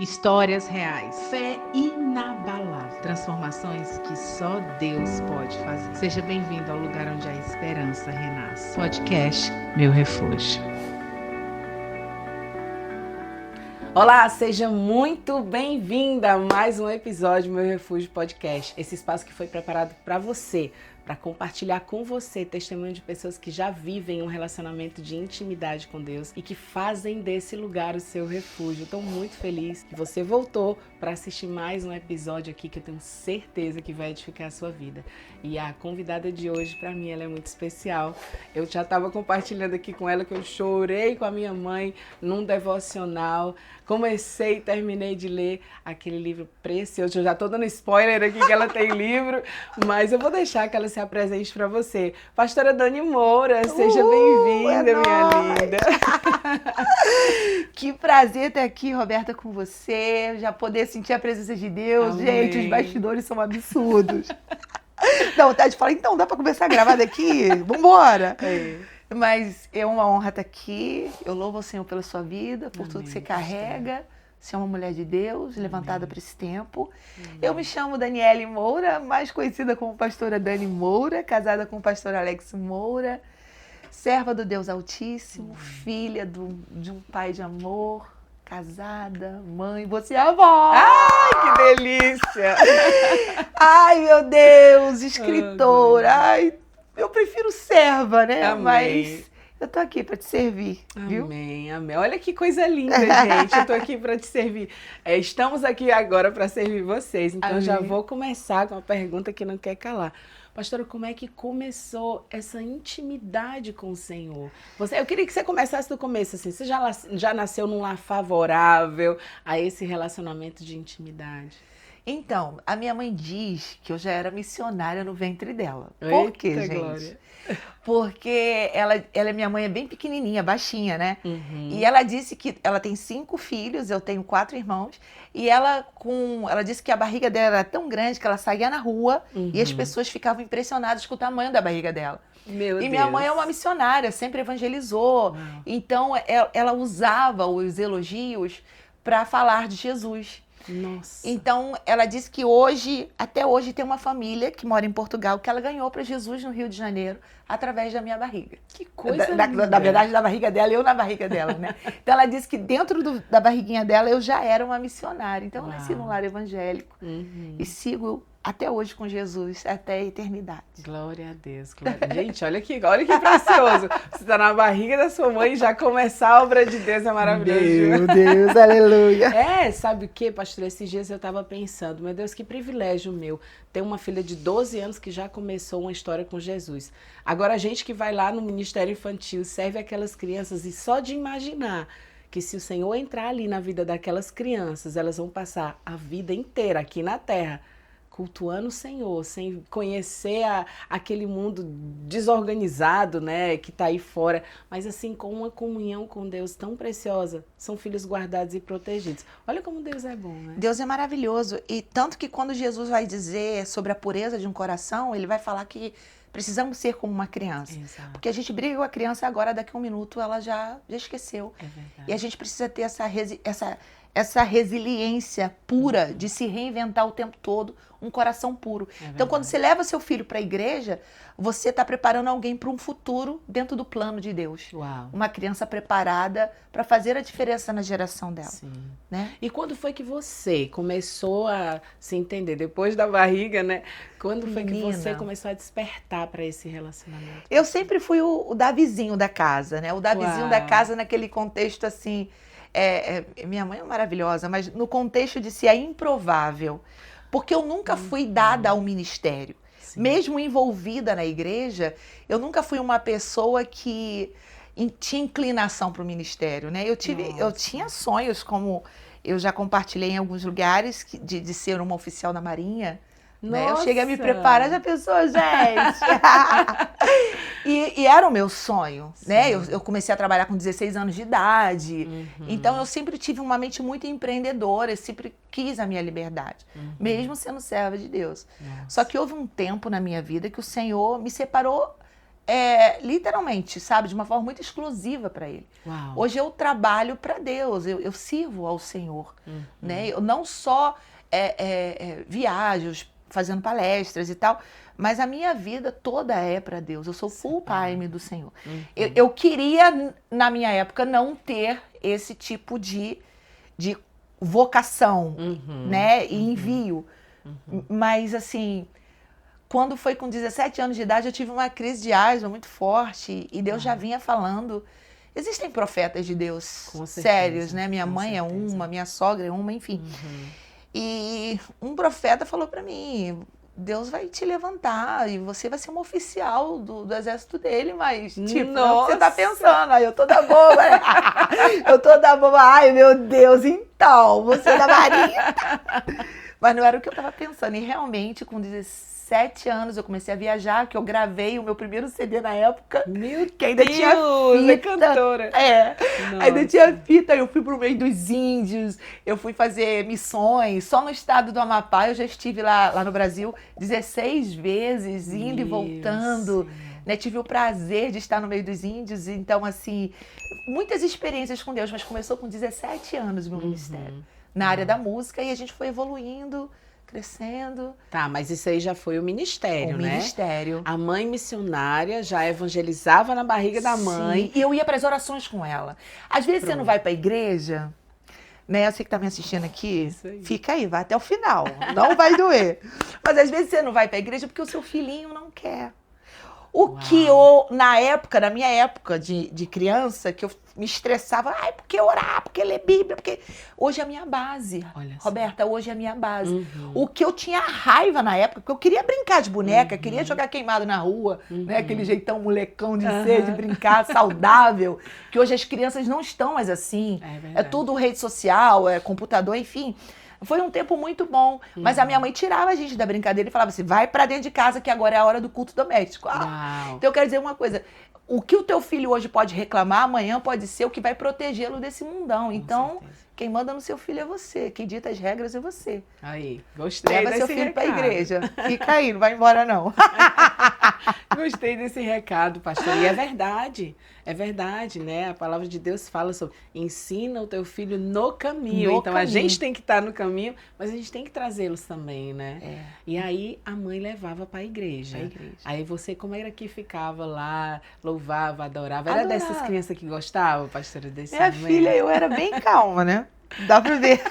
Histórias reais, fé inabalável, transformações que só Deus pode fazer. Seja bem-vindo ao lugar onde a esperança renasce. Podcast Meu Refúgio. Olá, seja muito bem-vinda a mais um episódio do Meu Refúgio Podcast. Esse espaço que foi preparado para você, para compartilhar com você testemunho de pessoas que já vivem um relacionamento de intimidade com Deus e que fazem desse lugar o seu refúgio. Estou muito feliz que você voltou para assistir mais um episódio aqui que eu tenho certeza que vai edificar a sua vida. E a convidada de hoje, para mim, ela é muito especial. Eu já estava compartilhando aqui com ela que eu chorei com a minha mãe num devocional. Comecei e terminei de ler aquele livro precioso. Eu já estou dando spoiler aqui que ela tem livro, mas eu vou deixar que ela se apresente para você. Pastora Dani Moura, seja bem-vinda, minha linda. Que prazer estar aqui, Roberta, com você. Já poder sentir a presença de Deus. Amém. Gente, os bastidores são absurdos. Dá vontade de falar, então, dá para começar a gravar daqui? Vambora! Mas é uma honra estar aqui. Eu louvo o Senhor pela sua vida, por tudo que você carrega. Você é uma mulher de Deus, levantada para esse tempo. Eu me chamo Daniele Moura, mais conhecida como pastora Dani Moura, casada com o pastor Alex Moura, serva do Deus Altíssimo, filha de um pai de amor, casada, mãe, você é avó. Ai, que delícia! Ai, meu Deus, escritora. Ai, eu prefiro serva, né? Amém. Mas eu tô aqui para te servir, viu? Amém, amém. Olha que coisa linda, gente. Eu tô aqui para te servir. Estamos aqui agora para servir vocês. Então, Amém. já vou começar com uma pergunta que não quer calar. Pastora, como é que começou essa intimidade com o Senhor? Eu queria que você começasse do começo, assim. Você já nasceu num lar favorável a esse relacionamento de intimidade? Então, a minha mãe diz que eu já era missionária no ventre dela. Por quê, Eita, gente? glória. Porque minha mãe é bem pequenininha, baixinha, né? E ela disse que ela tem 5 filhos, eu tenho 4 irmãos. E ela disse que a barriga dela era tão grande que ela saía na rua e as pessoas ficavam impressionadas com o tamanho da barriga dela. Meu Deus. Minha mãe é uma missionária, sempre evangelizou. Então, ela usava os elogios para falar de Jesus. Nossa. Então, ela disse que até hoje, tem uma família que mora em Portugal que ela ganhou para Jesus no Rio de Janeiro através da minha barriga. Que coisa linda. Na verdade, da barriga dela, eu na barriga dela, né? Então, ela disse que dentro da barriguinha dela eu já era uma missionária. Então, eu nasci num lar evangélico e sigo até hoje com Jesus, até a eternidade. Glória a Deus. Glória. Gente, olha que precioso. Você está na barriga da sua mãe e já começar a obra de Deus é maravilhoso. Meu Deus, aleluia. Sabe o que, pastor? Esses dias eu estava pensando, meu Deus, que privilégio meu. Ter uma filha de 12 anos que já começou uma história com Jesus. Agora, a gente que vai lá no Ministério Infantil, serve aquelas crianças e só de imaginar que se o Senhor entrar ali na vida daquelas crianças, elas vão passar a vida inteira aqui na Terra cultuando o Senhor, sem conhecer aquele mundo desorganizado, né, que está aí fora, mas assim, com uma comunhão com Deus tão preciosa, são filhos guardados e protegidos. Olha como Deus é bom, né? Deus é maravilhoso, e tanto que quando Jesus vai dizer sobre a pureza de um coração, ele vai falar que precisamos ser como uma criança. Exato. Porque a gente briga com a criança agora, daqui a um minuto ela já esqueceu. É verdade. E a gente precisa ter essa resiliência pura de se reinventar o tempo todo, um coração puro. Então, quando você leva seu filho para a igreja, você está preparando alguém para um futuro dentro do plano de Deus. Uau. Uma criança preparada para fazer a diferença na geração dela. Sim. Né? E quando foi que você começou a se entender? Depois da barriga, né? Quando foi que você começou a despertar para esse relacionamento? Eu sempre fui o Davizinho da casa, né? O Davizinho da casa naquele contexto assim... minha mãe é maravilhosa, mas no contexto de ser improvável. Porque eu nunca fui dada ao ministério. Sim. Mesmo envolvida na igreja, eu nunca fui uma pessoa que tinha inclinação para o ministério, né? Eu tinha sonhos, como eu já compartilhei em alguns lugares, de ser uma oficial da Marinha. Né? Eu cheguei a me preparar, já pensou, gente? e era o meu sonho, né? Eu comecei a trabalhar com 16 anos de idade. Então, eu sempre tive uma mente muito empreendedora, eu sempre quis a minha liberdade, mesmo sendo serva de Deus. Só que houve um tempo na minha vida que o Senhor me separou literalmente, sabe, de uma forma muito exclusiva para Ele. Uau. Hoje eu trabalho para Deus, eu sirvo ao Senhor, né? Eu não só viajo fazendo palestras e tal, mas a minha vida toda é para Deus. Eu sou full time do Senhor. Eu queria, na minha época, não ter esse tipo de vocação, né? E envio. Mas, assim, quando foi com 17 anos de idade, eu tive uma crise de asma muito forte e Deus já vinha falando. Existem profetas de Deus sérios, né? Minha mãe é uma, minha sogra é uma, enfim. E um profeta falou para mim, Deus vai te levantar e você vai ser uma oficial do exército dele, mas tipo, não é o que você tá pensando. Aí eu toda boba, né? Eu toda boba, ai meu Deus, então, você é da Marinha. Mas não era o que eu tava pensando. E realmente, com 17 anos, eu comecei a viajar, que eu gravei o meu primeiro CD na época. Meu que ainda Deus, tinha fita. É cantora. Ainda tinha fita, eu fui pro meio dos índios, eu fui fazer missões. Só no estado do Amapá, eu já estive lá no Brasil 16 vezes, indo e voltando. Né? Tive o prazer de estar no meio dos índios. Então, assim, muitas experiências com Deus, mas começou com 17 anos o meu ministério. Na área da música, e a gente foi evoluindo, crescendo. Tá, mas isso aí já foi o ministério, né? O ministério. A mãe missionária já evangelizava na barriga da mãe. Sim, e eu ia para as orações com ela. Às vezes você não vai para a igreja, né? Você que tá me assistindo aqui, fica aí, vai até o final, não vai doer. Mas às vezes você não vai para a igreja porque o seu filhinho não quer. Que eu, na minha época de criança, que eu me estressava, porque orar, porque ler Bíblia, porque... Hoje é a minha base, Roberta, hoje é a minha base. O que eu tinha raiva na época, porque eu queria brincar de boneca, queria jogar queimado na rua, né? Aquele jeitão molecão de ser, de brincar, saudável, que hoje as crianças não estão mais assim. É tudo rede social, computador, enfim... Foi um tempo muito bom, mas a minha mãe tirava a gente da brincadeira e falava assim, vai pra dentro de casa que agora é a hora do culto doméstico. Então eu quero dizer uma coisa, o que o teu filho hoje pode reclamar, amanhã pode ser o que vai protegê-lo desse mundão. Então, quem manda no seu filho é você, quem dita as regras é você. Aí, gostei Leva desse seu filho recado. pra igreja, fica aí, não vai embora não. Gostei desse recado, pastor. E é verdade, né? A palavra de Deus fala sobre ensina o teu filho no caminho. Então a gente tem que estar no caminho, mas a gente tem que trazê-los também, né? E aí a mãe levava para a igreja. Aí você, como era que ficava lá, louvava, adorava? Era dessas crianças que gostavam, pastora, desse Minha filha, eu era bem calma, né? Dá pra ver.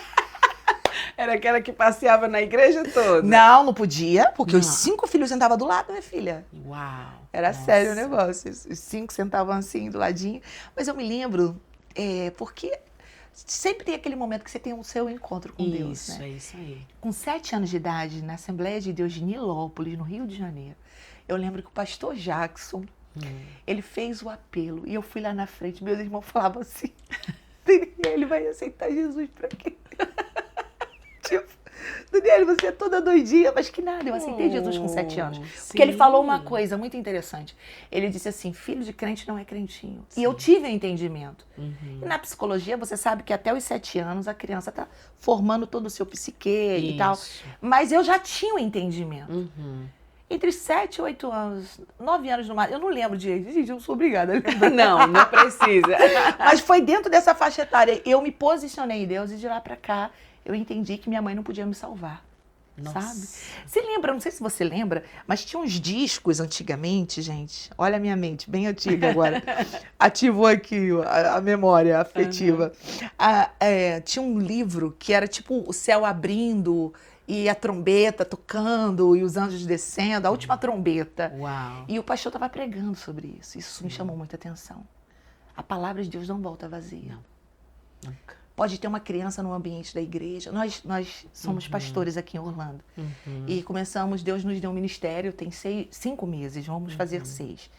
Era aquela que passeava na igreja toda? Não podia, porque os 5 filhos sentavam do lado, minha filha. Uau! Era sério o negócio. Os 5 sentavam assim, do ladinho. Mas eu me lembro, porque sempre tem aquele momento que você tem o seu encontro com Deus, né? É isso aí. Com 7 anos de idade, na Assembleia de Deus de Nilópolis, no Rio de Janeiro, eu lembro que o pastor Jackson, ele fez o apelo. E eu fui lá na frente, meus irmãos falavam assim, ele vai aceitar Jesus pra quê? Tipo, Daniele, você é toda doidinha, mas que nada, eu aceitei Jesus com 7 anos. Porque ele falou uma coisa muito interessante. Ele disse assim, filho de crente não é crentinho. E eu tive um entendimento. E na psicologia, você sabe que até os 7 anos a criança está formando todo o seu psique e tal. Mas eu já tinha um entendimento. Entre 7 e 8 anos, 9 anos no máximo, eu não lembro direito. Gente, eu não sou obrigada a lembrar. Não precisa. Mas foi dentro dessa faixa etária. Eu me posicionei em Deus e de lá pra cá, eu entendi que minha mãe não podia me salvar. Sabe? Você lembra, não sei se você lembra, mas tinha uns discos antigamente, gente. Olha a minha mente, bem antiga agora. Ativou aqui a memória afetiva. Tinha um livro que era tipo o céu abrindo e a trombeta tocando e os anjos descendo, a última trombeta. Uau. E o pastor estava pregando sobre isso. Isso me chamou muita atenção. A palavra de Deus não volta vazia. Não. Nunca. Pode ter uma criança no ambiente da igreja. Nós somos pastores aqui em Orlando. E começamos, Deus nos deu um ministério, tem 5 meses, vamos fazer 6.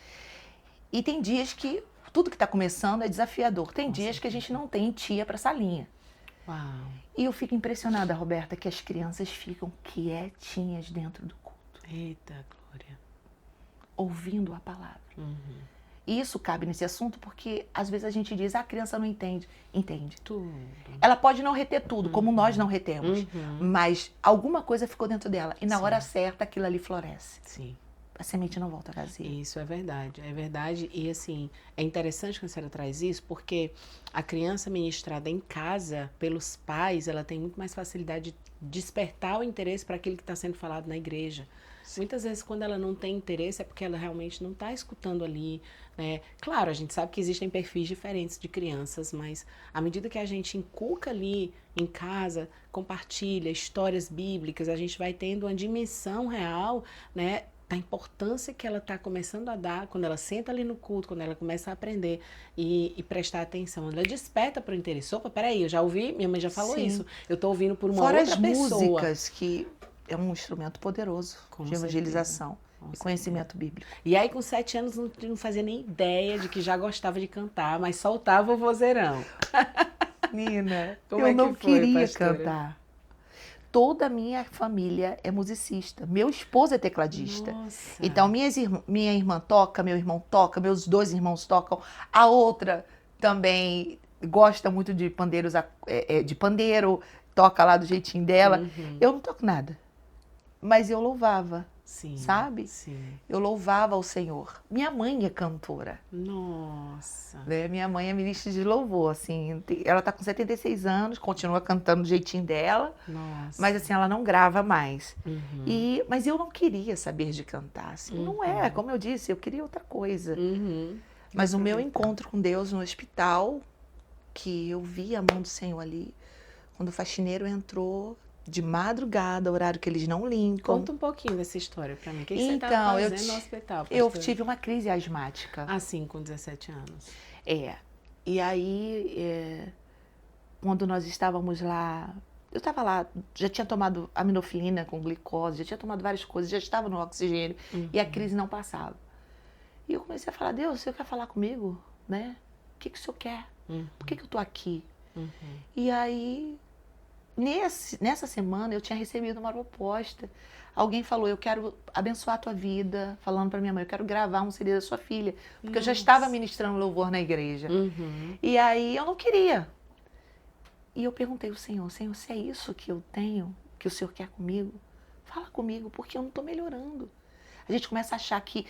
E tem dias que tudo que está começando é desafiador. Tem dias que a gente não tem tia para salinha. Uau. E eu fico impressionada, Roberta, que as crianças ficam quietinhas dentro do culto. Eita, glória. Ouvindo a palavra. E isso cabe nesse assunto porque às vezes a gente diz, a criança não entende. Entende. Tudo. Ela pode não reter tudo, como nós não retemos. Mas alguma coisa ficou dentro dela. E na hora certa aquilo ali floresce. Sim. a semente não volta vazia. Isso é verdade, é verdade. E assim, é interessante que a senhora traz isso, porque a criança ministrada em casa, pelos pais, ela tem muito mais facilidade de despertar o interesse para aquilo que está sendo falado na igreja. Muitas vezes, quando ela não tem interesse, é porque ela realmente não está escutando ali, né? Claro, a gente sabe que existem perfis diferentes de crianças, mas à medida que a gente inculca ali em casa, compartilha histórias bíblicas, a gente vai tendo uma dimensão real, né, da importância que ela está começando a dar quando ela senta ali no culto, quando ela começa a aprender e prestar atenção. Ela desperta para o interesse. Opa, peraí, eu já ouvi, minha mãe já falou Sim. isso. Eu estou ouvindo por uma Fora outra as pessoa. músicas, que é um instrumento poderoso Com de evangelização certeza. e conhecimento bíblico. E aí, com 7 anos, não fazia nem ideia de que já gostava de cantar, mas soltava o vozeirão. Nina, Como eu é que não foi, queria pastora? cantar. Toda a minha família é musicista. Meu esposo é tecladista. Nossa. Então, minha irmã toca, meu irmão toca, meus 2 irmãos tocam. A outra também gosta muito de pandeiros, de pandeiro, toca lá do jeitinho dela. Uhum. Eu não toco nada, mas eu louvava, Sim, sabe? sim. Eu louvava o Senhor. Minha mãe é cantora, Nossa. né? Minha mãe é ministra de louvor, assim. Ela tá com 76 anos, continua cantando do jeitinho dela, Nossa. mas assim, ela não grava mais. Uhum. Mas eu não queria saber de cantar, assim. Não é, como eu disse, eu queria outra coisa. Uhum. Mas o meu Aproveitar. encontro com Deus no hospital, que eu vi a mão do Senhor ali, quando o faxineiro entrou de madrugada, horário que eles não limpam. Conta um pouquinho dessa história pra mim. O que você Então, estava eu fazendo no ti- hospital, Eu pastora? tive uma crise asmática. Ah, sim, com 17 anos. E aí, quando nós estávamos lá, eu estava lá, já tinha tomado aminofilina com glicose, já tinha tomado várias coisas, já estava no oxigênio, e a crise não passava. E eu comecei a falar: Deus, o Senhor quer falar comigo? Né? O que o Senhor quer? Por que eu estou aqui? E aí, nessa semana, eu tinha recebido uma proposta. Alguém falou: eu quero abençoar a tua vida, falando para minha mãe, eu quero gravar um CD da sua filha, porque eu já estava ministrando louvor na igreja. E aí eu não queria. E eu perguntei ao Senhor: Senhor, se é isso que eu tenho, que o Senhor quer comigo, fala comigo, porque eu não estou melhorando. A gente começa a achar que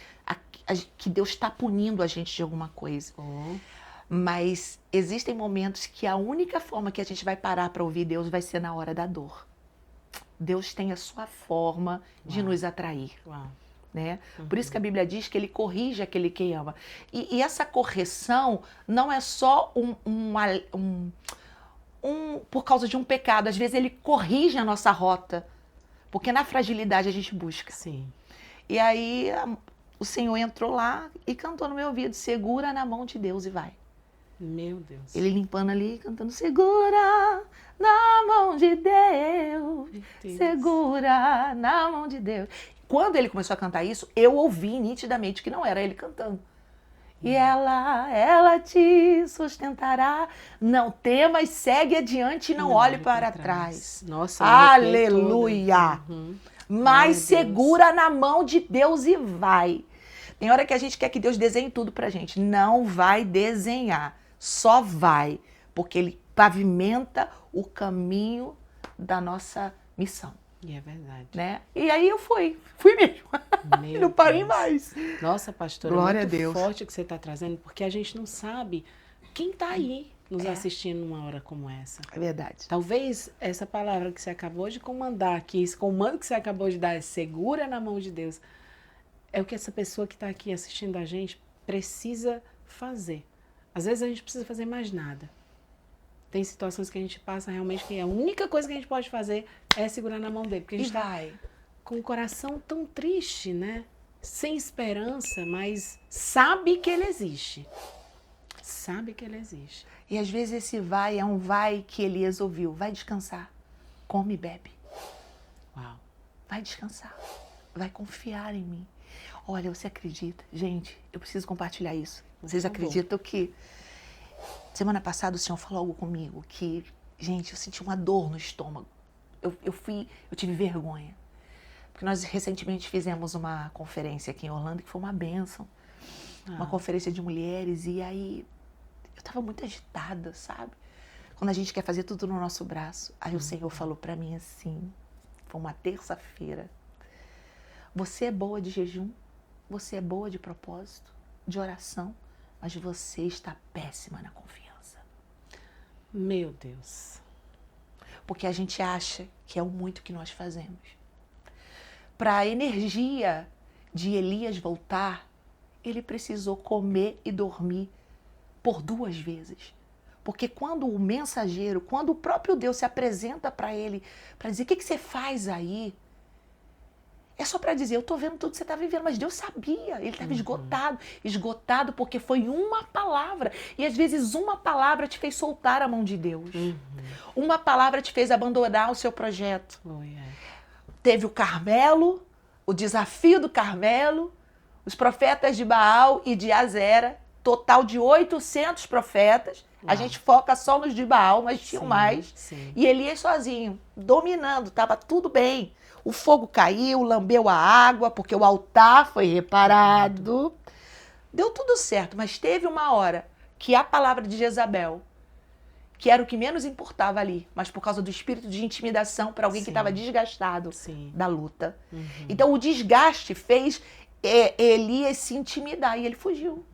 Deus está punindo a gente de alguma coisa. Mas existem momentos que a única forma que a gente vai parar para ouvir Deus vai ser na hora da dor. Deus tem a sua forma de nos atrair. Né? Por isso que a Bíblia diz que ele corrige aquele que ama. E essa correção não é só por causa de um pecado. Às vezes ele corrige a nossa rota, porque na fragilidade a gente busca. Sim. E aí o Senhor entrou lá e cantou no meu ouvido: segura na mão de Deus e vai. Meu Deus. Ele limpando ali, cantando: segura na mão de Deus, segura na mão de Deus. Quando ele começou a cantar isso, eu ouvi nitidamente que não era ele cantando. E ela te sustentará. Não temas, segue adiante e não olhe para trás. Nossa, aleluia! Mas segura na mão de Deus e vai. Tem hora que a gente quer que Deus desenhe tudo pra gente. Não vai desenhar, só vai. Porque ele pavimenta o caminho da nossa missão. E é verdade. Né? E aí eu fui mesmo. Não parei mais. Nossa, pastora, Glória é muito a Deus. forte o que você está trazendo, porque a gente não sabe quem está aí nos assistindo numa hora como essa. É verdade. Talvez essa palavra que você acabou de comandar aqui, esse comando que você acabou de dar, segura na mão de Deus, é o que essa pessoa que está aqui assistindo a gente precisa fazer. Às vezes a gente precisa fazer mais nada. Tem situações que a gente passa realmente que a única coisa que a gente pode fazer é segurar na mão dele. Porque a gente está com o coração tão triste, né? Sem esperança, mas sabe que ele existe. Sabe que ele existe. E às vezes esse vai é um vai que Elias ouviu. Vai descansar. Come e bebe. Uau. Vai descansar. Vai confiar em mim. Olha, você acredita? Gente, eu preciso compartilhar isso. Vocês acreditam que semana passada o Senhor falou algo comigo que, gente, eu senti uma dor no estômago. Eu tive vergonha. Porque nós recentemente fizemos uma conferência aqui em Orlando que foi uma bênção. Uma conferência de mulheres, e aí eu tava muito agitada, sabe? Quando a gente quer fazer tudo no nosso braço. Aí o Senhor falou pra mim assim, foi uma terça-feira: você é boa de jejum? você é boa de propósito, de oração, mas você está péssima na confiança. Meu Deus. Porque a gente acha que é o muito que nós fazemos. Para a energia de Elias voltar, ele precisou comer e dormir por 2 vezes. Porque quando o mensageiro, quando o próprio Deus se apresenta para ele, para dizer, o que você faz aí? É só para dizer, eu estou vendo tudo que você está vivendo, mas Deus sabia, ele estava esgotado porque foi uma palavra. E às vezes uma palavra te fez soltar a mão de Deus. Uma palavra te fez abandonar o seu projeto. Teve o Carmelo, o desafio do Carmelo, os profetas de Baal e de Azera, total de 800 profetas. A gente foca só nos de Baal, mas tinham mais. Sim. E Elias sozinho, dominando, estava tudo bem. O fogo caiu, lambeu a água, porque o altar foi reparado. Deu tudo certo, mas teve uma hora que a palavra de Jezabel, que era o que menos importava ali, mas por causa do espírito de intimidação para alguém que estava desgastado da luta. Então o desgaste fez Elias se intimidar e ele fugiu.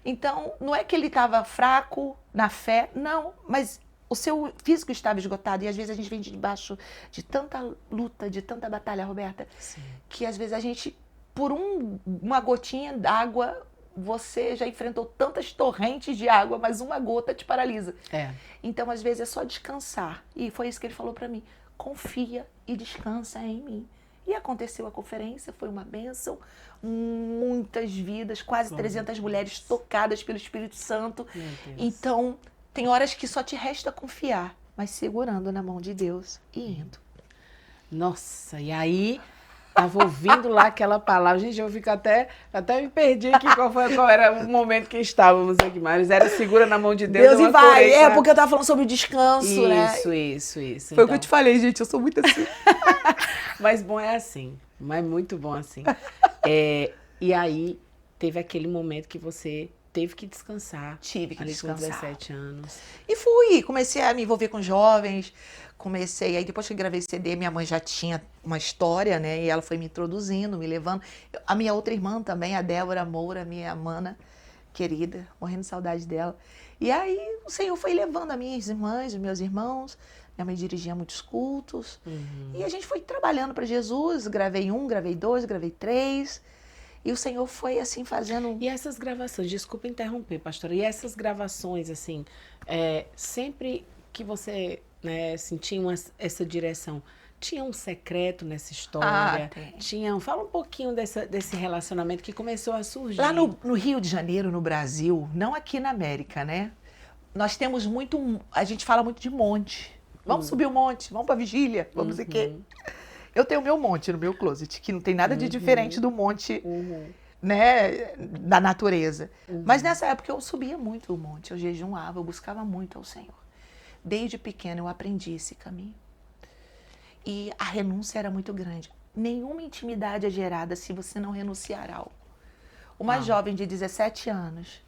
Então não é que ele estava fraco na fé, não, mas o seu físico estava esgotado. E às vezes a gente vem debaixo de tanta luta, de tanta batalha, Roberta, que às vezes a gente, por uma gotinha d'água, você já enfrentou tantas torrentes de água, mas uma gota te paralisa. Então, às vezes, é só descansar. E foi isso que ele falou para mim. Confia e descansa em mim. E aconteceu a conferência, foi uma bênção. Muitas vidas, quase 300 mulheres tocadas pelo Espírito Santo. Então, tem horas que só te resta confiar, mas segurando na mão de Deus e indo. Nossa, e aí... Tava ouvindo lá aquela palavra. Gente, eu fico até me perdi aqui qual era o momento que estávamos aqui. Mas era segura na mão de Deus. Deus e vai. Porque eu tava falando sobre o descanso, né? Isso. Foi o que eu te falei, gente. Eu sou muito assim. Mas bom é assim. Mas muito bom assim. E aí, teve aquele momento que você teve que descansar. Tive que descansar. Com 17 anos. E fui. Comecei a me envolver com jovens. Aí depois que eu gravei CD, minha mãe já tinha uma história, né? E ela foi me introduzindo, me levando. A minha outra irmã também, a Débora Moura, minha mana querida, morrendo de saudade dela. E aí o Senhor foi levando as minhas irmãs, os meus irmãos. Minha mãe dirigia muitos cultos. E a gente foi trabalhando para Jesus. Gravei 1, gravei 2, gravei 3. E o Senhor foi assim fazendo... E essas gravações, desculpa interromper, pastora, e essas gravações, assim, sempre que você... assim, tinha essa direção. Tinha um secreto nessa história? Fala um pouquinho desse relacionamento que começou a surgir. Lá no Rio de Janeiro, no Brasil, não aqui na América, né? Nós temos a gente fala muito de monte. Vamos subir o monte, vamos pra vigília, vamos dizer quê. Eu tenho o meu monte no meu closet, que não tem nada de diferente do monte, né, da natureza. Mas nessa época eu subia muito o monte, eu jejuava, eu buscava muito ao Senhor. Desde pequena eu aprendi esse caminho. E a renúncia era muito grande. Nenhuma intimidade é gerada se você não renunciar a algo. Uma jovem de 17 anos,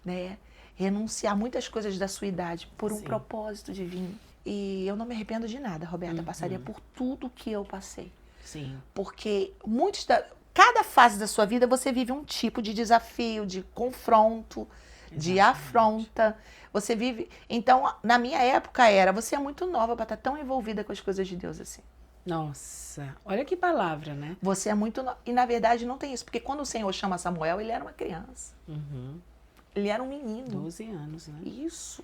né, renunciar muitas coisas da sua idade por um propósito divino. E eu não me arrependo de nada, Roberta. Eu passaria por tudo que eu passei. Porque cada fase da sua vida você vive um tipo de desafio, de confronto, de afronta. Você vive... Então, na minha época você é muito nova para estar tão envolvida com as coisas de Deus assim. Nossa, olha que palavra, né? Você é muito nova. E na verdade não tem isso. Porque quando o Senhor chama Samuel, ele era uma criança. Ele era um menino. 12 anos, né? Isso.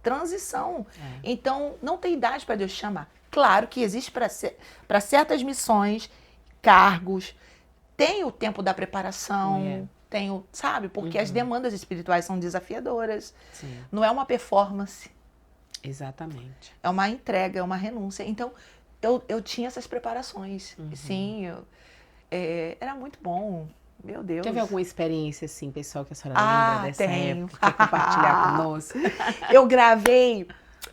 Transição. Então, não tem idade para Deus chamar. Claro que existe para certas missões, cargos, tem o tempo da preparação... sabe? Porque as demandas espirituais são desafiadoras. Não é uma performance. Exatamente. É uma entrega, é uma renúncia. Então, eu tinha essas preparações. Sim, era muito bom. Meu Deus. Teve alguma experiência, assim, pessoal, que a senhora lembra dessa época? Quer compartilhar conosco? Eu gravei...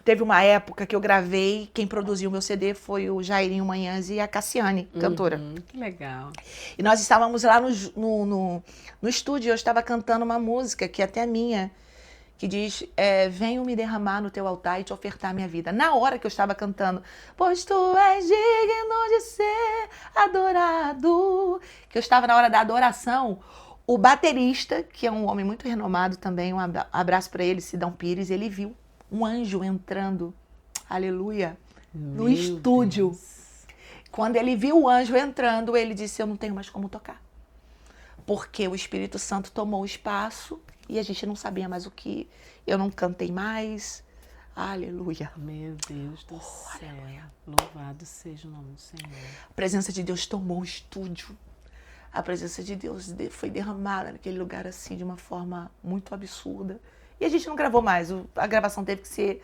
Teve uma época que eu gravei, quem produziu o meu CD foi o Jairinho Manhãs e a Cassiane, cantora. Que legal. E nós estávamos lá no estúdio, eu estava cantando uma música que até é minha, que diz, venho me derramar no teu altar e te ofertar minha vida. Na hora que eu estava cantando, pois tu és digno de ser adorado, que eu estava na hora da adoração, o baterista, que é um homem muito renomado também, um abraço para ele, Sidão Pires, ele viu um anjo entrando, aleluia, no estúdio. Deus. Quando ele viu o anjo entrando, ele disse, eu não tenho mais como tocar. Porque o Espírito Santo tomou o espaço e a gente não sabia mais o que. Eu não cantei mais. Aleluia. Meu Deus do céu. Aleluia. Louvado seja o nome do Senhor. A presença de Deus tomou o estúdio. A presença de Deus foi derramada naquele lugar assim de uma forma muito absurda. E a gente não gravou mais. A gravação teve que ser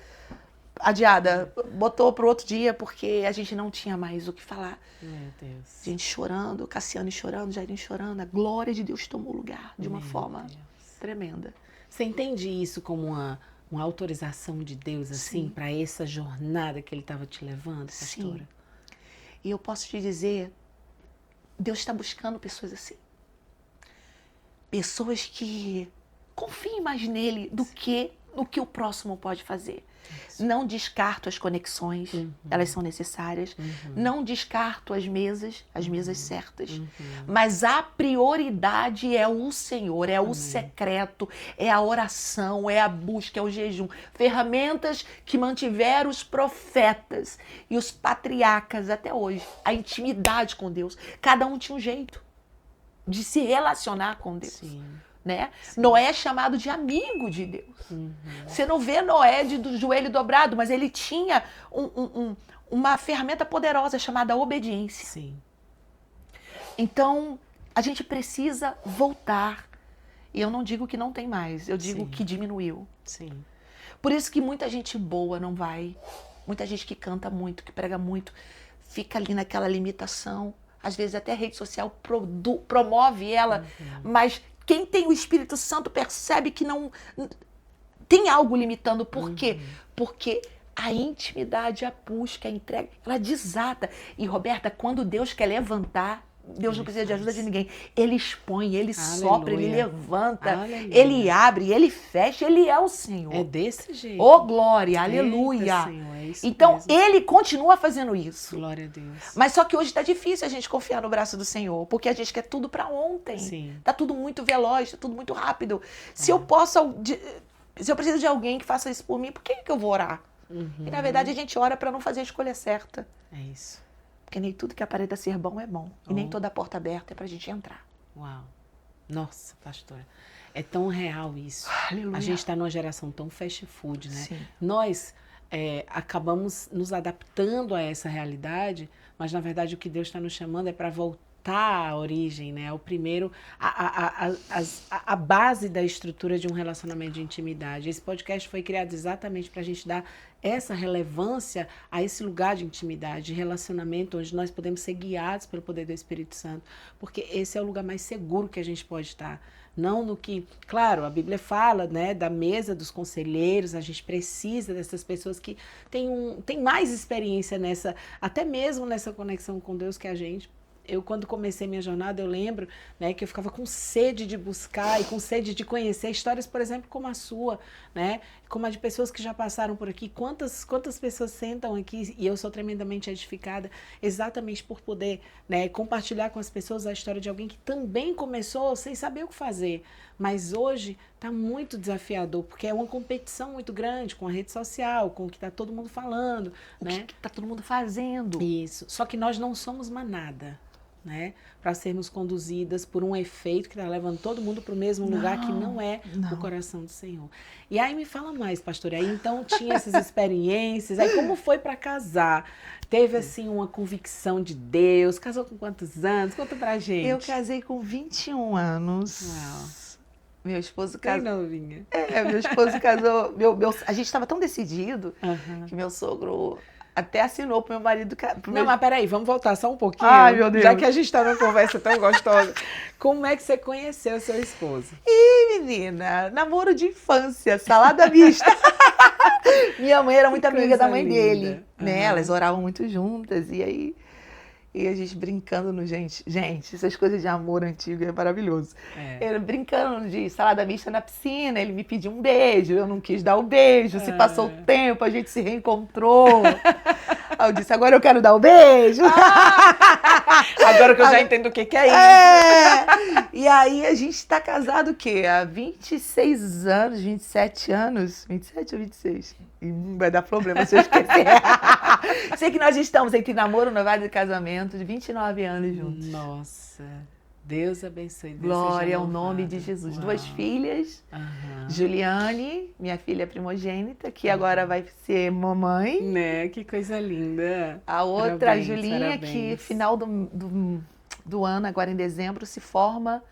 adiada. Botou para o outro dia porque a gente não tinha mais o que falar. Meu Deus. Gente chorando, Cassiane chorando, Jairinho chorando. A glória de Deus tomou o lugar de uma forma tremenda. Você entende isso como uma autorização de Deus, assim, para essa jornada que Ele estava te levando, pastora? Sim. E eu posso te dizer, Deus está buscando pessoas assim. Pessoas que confiem mais nele do que no que o próximo pode fazer. Isso. Não descarto as conexões, elas são necessárias. Não descarto as mesas certas. Mas a prioridade é o Senhor, é o secreto, é a oração, é a busca, é o jejum. Ferramentas que mantiveram os profetas e os patriarcas até hoje. A intimidade com Deus. Cada um tinha um jeito de se relacionar com Deus. Sim. Né? Noé é chamado de amigo de Deus. Você não vê Noé do joelho dobrado, mas ele tinha uma ferramenta poderosa chamada obediência. Sim. Então, a gente precisa voltar. E eu não digo que não tem mais, eu digo que diminuiu. Sim. Por isso que muita gente boa não vai, muita gente que canta muito, que prega muito, fica ali naquela limitação. Às vezes até a rede social promove ela, mas quem tem o Espírito Santo percebe que não tem algo limitando. Por quê? Porque a intimidade, a busca, a entrega, ela desata. E, Roberta, quando Deus quer levantar, Deus não precisa de ajuda de ninguém. Ele expõe, ele sopra, ele levanta, ele abre, ele fecha, ele é o Senhor. É desse jeito. Oh, glória, aleluia. Eita, Senhor, é isso então, mesmo. ele continua fazendo isso. Glória a Deus. Mas só que hoje está difícil a gente confiar no braço do Senhor, porque a gente quer tudo para ontem. Sim. Tá tudo muito veloz, tá tudo muito rápido. Se eu preciso de alguém que faça isso por mim, por que eu vou orar? E na verdade a gente ora para não fazer a escolha certa. É isso. Porque nem tudo que aparenta ser bom é bom. E nem toda porta aberta é pra gente entrar. Uau. Nossa, pastora. É tão real isso. Aleluia. A gente está numa geração tão fast food, né? Sim. Nós acabamos nos adaptando a essa realidade, mas na verdade o que Deus está nos chamando é para voltar à origem, né? O primeiro, a base da estrutura de um relacionamento de intimidade. Esse podcast foi criado exatamente para a gente dar essa relevância a esse lugar de intimidade, de relacionamento, onde nós podemos ser guiados pelo poder do Espírito Santo, porque esse é o lugar mais seguro que a gente pode estar. Não no que, claro, a Bíblia fala, né, da mesa dos conselheiros, a gente precisa dessas pessoas que têm mais experiência nessa, até mesmo nessa conexão com Deus que a gente. Eu, quando comecei minha jornada, eu lembro, né, que eu ficava com sede de buscar e com sede de conhecer histórias, por exemplo, como a sua, né, como a de pessoas que já passaram por aqui. Quantas pessoas sentam aqui e eu sou tremendamente edificada exatamente por poder, né, compartilhar com as pessoas a história de alguém que também começou sem saber o que fazer, mas hoje está muito desafiador, porque é uma competição muito grande com a rede social, com o que está todo mundo falando, né? O que está todo mundo fazendo. Isso, só que nós não somos manada, né, para sermos conduzidas por um efeito que está levando todo mundo para o mesmo lugar que não é o coração do Senhor. E aí me fala mais, pastora, aí então tinha essas experiências, aí como foi para casar? Teve assim uma convicção de Deus, casou com quantos anos? Conta pra gente. Eu casei com 21 anos. Uau. Meu esposo Bem casou. novinha. Meu esposo casou. A gente estava tão decidido que meu sogro até assinou pro meu marido. Não, mas peraí, vamos voltar só um pouquinho. Ai, meu Deus. Já que a gente está numa conversa tão gostosa. Como é que você conheceu seu esposo? Ih, menina, namoro de infância, salada mista. Minha mãe era muito amiga da mãe dele, né? Elas oravam muito juntas. E aí E a gente brincando no gente, essas coisas de amor antigo é maravilhoso. Ele brincando de salada mista na piscina, ele me pediu um beijo, eu não quis dar o beijo, se passou o tempo, a gente se reencontrou. Aí eu disse, agora eu quero dar o beijo. Agora que eu já entendo o que é isso. E aí a gente tá casado o quê? Há 26 anos, 27 anos, 27 ou 26? E vai dar problema se eu esquecer. Sei que nós estamos entre namoro, noivado e casamento de 29 anos juntos. Nossa, Deus abençoe. Deus Glória ao nome de Jesus. Uau. 2 filhas, Juliane, minha filha primogênita, que agora vai ser mamãe. Né, que coisa linda. A outra, Parabéns, a Julinha, parabéns. que final do ano, agora em dezembro, se forma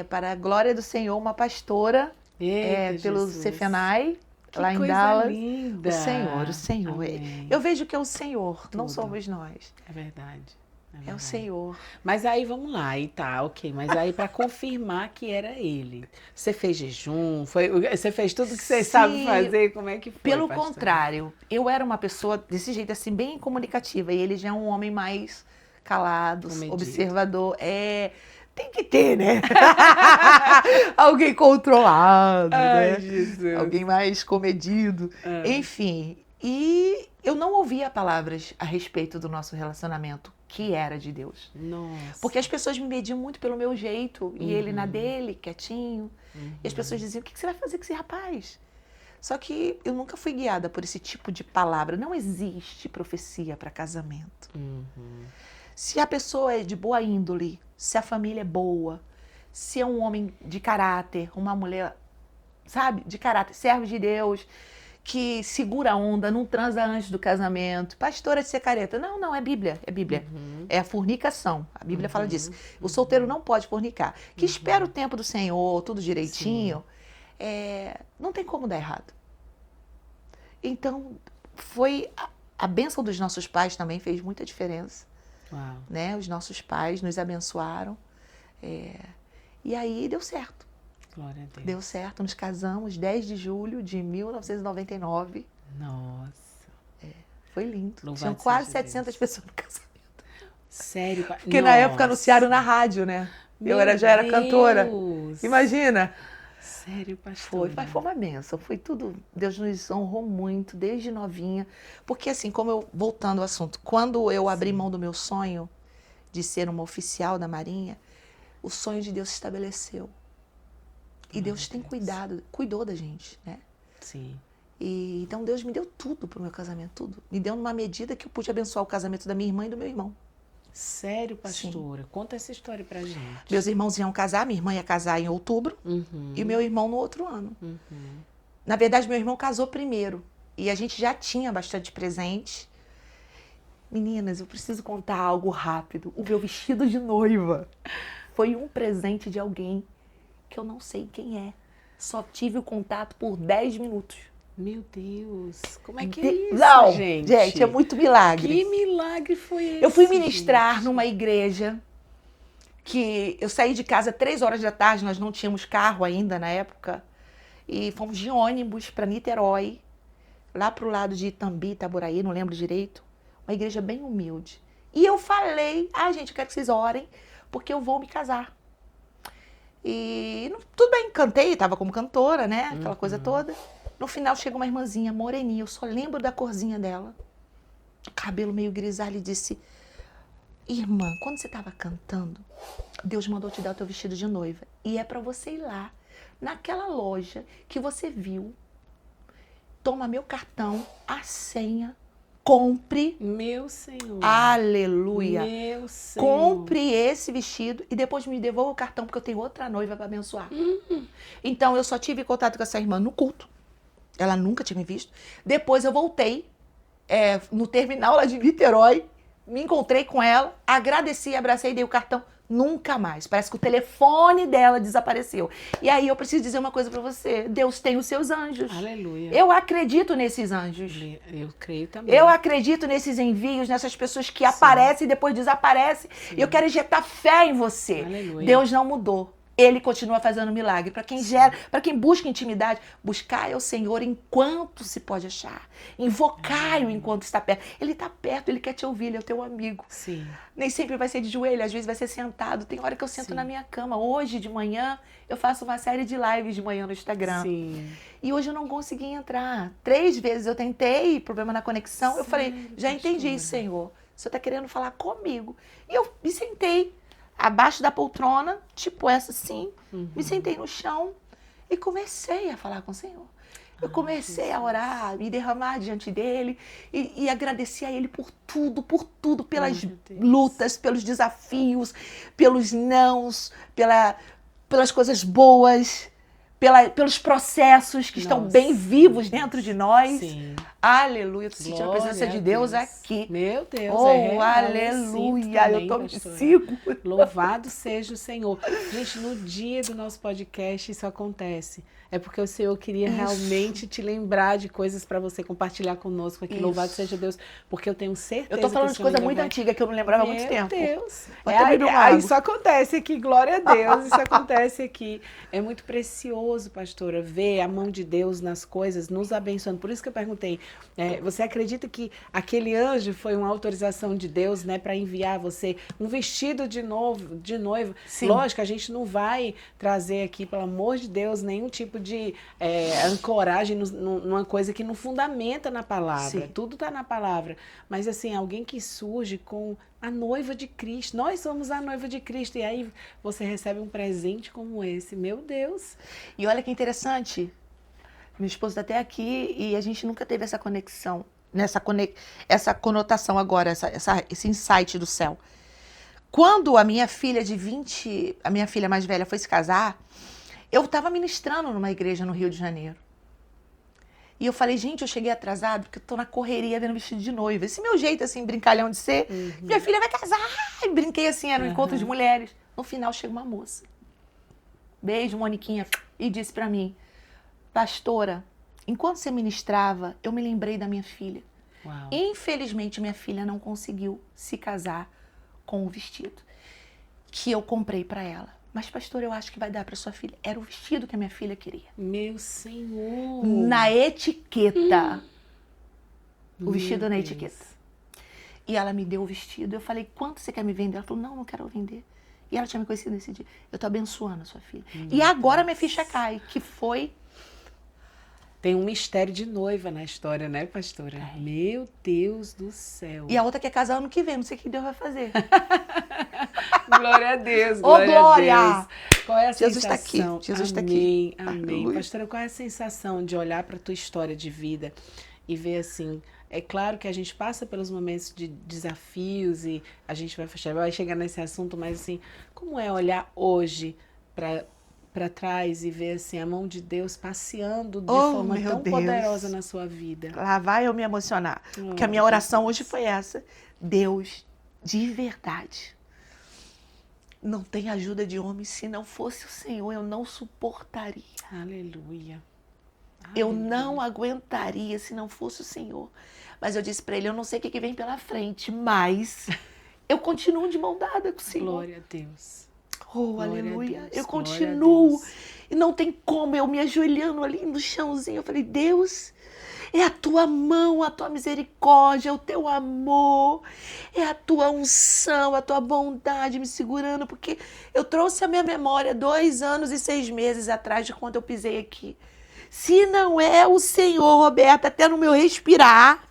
para a glória do Senhor, uma pastora Eita, pelo Jesus. Cefenai. Que Lá em coisa Dallas, linda. o Senhor. Amém. Eu vejo que é o Senhor, não Tudo. somos nós. É verdade. É o Senhor. Mas aí, vamos lá, e tá, ok. Mas aí, para confirmar que era ele, você fez jejum? Você fez tudo que você Sim. sabe fazer? Como é que foi, Pelo pastor? contrário, eu era uma pessoa desse jeito assim, bem comunicativa. E ele já é um homem mais calado, Comedido. observador. Tem que ter, né? Alguém controlado, Ai, né? Jesus. Alguém mais comedido. Enfim, e eu não ouvia palavras a respeito do nosso relacionamento, que era de Deus. Nossa. Porque as pessoas me mediam muito pelo meu jeito, e ele na dele, quietinho. E as pessoas diziam, o que você vai fazer com esse rapaz? Só que eu nunca fui guiada por esse tipo de palavra. Não existe profecia para casamento. Se a pessoa é de boa índole, se a família é boa, se é um homem de caráter, uma mulher, sabe, de caráter, servo de Deus, que segura a onda, não transa antes do casamento, pastora de ser careta. Não, é Bíblia, é Bíblia. É a fornicação. A Bíblia fala disso. O solteiro não pode fornicar. Que espera o tempo do Senhor, tudo direitinho, não tem como dar errado. Então, foi a bênção dos nossos pais também fez muita diferença. Uau. Né? Os nossos pais nos abençoaram. E aí deu certo. Glória a Deus. Deu certo, nos casamos 10 de julho de 1999. Nossa. Foi lindo. Louvado Tinham quase seja 700 Deus. pessoas no casamento. Sério? Porque na época anunciaram na rádio, né? Já era cantora. Imagina. Sério, pastor? Foi uma benção, foi tudo. Deus nos honrou muito, desde novinha. Porque assim, voltando ao assunto, quando eu abri mão do meu sonho de ser uma oficial da Marinha, o sonho de Deus se estabeleceu. E Deus tem cuidou da gente, né? Sim. E então Deus me deu tudo pro meu casamento, tudo. Me deu numa medida que eu pude abençoar o casamento da minha irmã e do meu irmão. Sério, pastora? Sim. Conta essa história pra gente. Meus irmãos iam casar, minha irmã ia casar em outubro e meu irmão no outro ano. Na verdade, meu irmão casou primeiro e a gente já tinha bastante presente. Meninas, eu preciso contar algo rápido. O meu vestido de noiva foi um presente de alguém que eu não sei quem é. Só tive o contato por 10 minutos. Meu Deus, como é que é isso, Não, gente? é muito milagre. Que milagre foi esse? Eu fui ministrar numa igreja que eu saí de casa 3 horas da tarde, nós não tínhamos carro ainda na época, e fomos de ônibus para Niterói, lá pro lado de Itambi, Itaboraí, não lembro direito, uma igreja bem humilde. E eu falei, gente, eu quero que vocês orem, porque eu vou me casar. E tudo bem, cantei, estava como cantora, né, aquela coisa toda. No final chega uma irmãzinha moreninha, eu só lembro da corzinha dela. Cabelo meio grisalho e disse, irmã, quando você estava cantando, Deus mandou te dar o teu vestido de noiva. E é para você ir lá, naquela loja que você viu, toma meu cartão, a senha, compre. Meu Senhor. Aleluia. Meu Senhor. Compre esse vestido e depois me devolva o cartão, porque eu tenho outra noiva para abençoar. Então eu só tive contato com essa irmã no culto. Ela nunca tinha me visto. Depois eu voltei no terminal lá de Niterói, me encontrei com ela, agradeci, abracei, dei o cartão. Nunca mais. Parece que o telefone dela desapareceu. E aí eu preciso dizer uma coisa pra você. Deus tem os seus anjos. Aleluia. Eu acredito nesses anjos. Eu creio também. Eu acredito nesses envios, nessas pessoas que aparecem e depois desaparecem. E eu quero injetar fé em você. Aleluia. Deus não mudou. Ele continua fazendo milagre. Para quem gera, para quem busca intimidade, buscai ao Senhor enquanto se pode achar. Invocai-o enquanto está perto. Ele está perto, ele quer te ouvir, ele é o teu amigo. Sim. Nem sempre vai ser de joelho, às vezes vai ser sentado. Tem hora que eu sento na minha cama. Hoje de manhã eu faço uma série de lives de manhã no Instagram. Sim. E hoje eu não consegui entrar. 3 vezes eu tentei, problema na conexão. Eu falei, já entendi, Senhor. O Senhor está querendo falar comigo. E eu me sentei abaixo da poltrona, tipo essa assim, me sentei no chão e comecei a falar com o Senhor. Eu comecei a orar, me derramar diante dele e agradecer a ele por tudo, pelas lutas, pelos desafios, pelos nãos, pelas coisas boas, pelos processos que estão bem vivos dentro de nós. Sim. Aleluia, eu senti a presença de Deus aqui. Meu Deus, oh, é real, aleluia, eu me sigo. Louvado seja o Senhor. Gente, no dia do nosso podcast isso acontece. É porque o Senhor queria realmente te lembrar de coisas para você compartilhar conosco aqui. Louvado seja Deus, porque eu tenho certeza. Eu tô falando de coisa muito antiga que eu não lembrava há muito tempo. Meu Deus. Isso acontece aqui, glória a Deus, isso acontece aqui. É muito precioso, pastora, ver a mão de Deus nas coisas, nos abençoando. Por isso que eu perguntei, você acredita que aquele anjo foi uma autorização de Deus, né, para enviar você um vestido de noiva? Sim. Lógico, a gente não vai trazer aqui, pelo amor de Deus, nenhum tipo de ancoragem numa coisa que não fundamenta na palavra. Sim. Tudo está na palavra. Mas assim, alguém que surge com a noiva de Cristo. Nós somos a noiva de Cristo. E aí você recebe um presente como esse. Meu Deus. E olha que interessante. Meu esposo está até aqui e a gente nunca teve essa conexão, essa conotação agora, esse insight do céu. Quando a minha filha a minha filha mais velha foi se casar, eu estava ministrando numa igreja no Rio de Janeiro. E eu falei, gente, eu cheguei atrasado porque eu tô na correria vendo vestido de noiva. Esse meu jeito, assim, brincalhão de ser, minha filha vai casar. E brinquei assim, era um encontro de mulheres. No final chega uma moça. Beijo, Moniquinha. E disse pra mim, pastora, enquanto você ministrava, eu me lembrei da minha filha. Uau. Infelizmente, minha filha não conseguiu se casar com o vestido que eu comprei pra ela. Mas, pastor, eu acho que vai dar para sua filha. Era o vestido que a minha filha queria. Meu Senhor! Na etiqueta. O vestido na etiqueta. E ela me deu o vestido. Eu falei, quanto você quer me vender? Ela falou, não quero vender. E ela tinha me conhecido nesse dia. Eu tô abençoando a sua filha. E agora minha ficha cai, que foi... Tem um mistério de noiva na história, né, pastora? Meu Deus do céu. E a outra quer casar ano que vem, não sei o que Deus vai fazer. Glória a Deus, glória a Deus. Qual é a Jesus sensação? Está aqui. Jesus está aqui. Amém. Amém. Pastora, qual é a sensação de olhar para a tua história de vida e ver assim, é claro que a gente passa pelos momentos de desafios e a gente vai chegar nesse assunto, mas assim, como é olhar hoje para trás e ver assim a mão de Deus passeando de forma tão poderosa na sua vida? Lá vai eu me emocionar, porque a minha oração hoje foi essa. Deus, de verdade, não tem ajuda de homem. Se não fosse o Senhor, eu não suportaria. Aleluia. Eu não aguentaria se não fosse o Senhor. Mas eu disse para ele, eu não sei o que vem pela frente, mas eu continuo de mão dada com o Senhor. Glória a Deus. Oh, glória aleluia. Deus, eu continuo. E não tem como eu me ajoelhando ali no chãozinho. Eu falei, Deus, é a tua mão, a tua misericórdia, é o teu amor, é a tua unção, a tua bondade me segurando, porque eu trouxe a minha memória 2 anos e 6 meses atrás de quando eu pisei aqui. Se não é o Senhor, Roberta, até no meu respirar,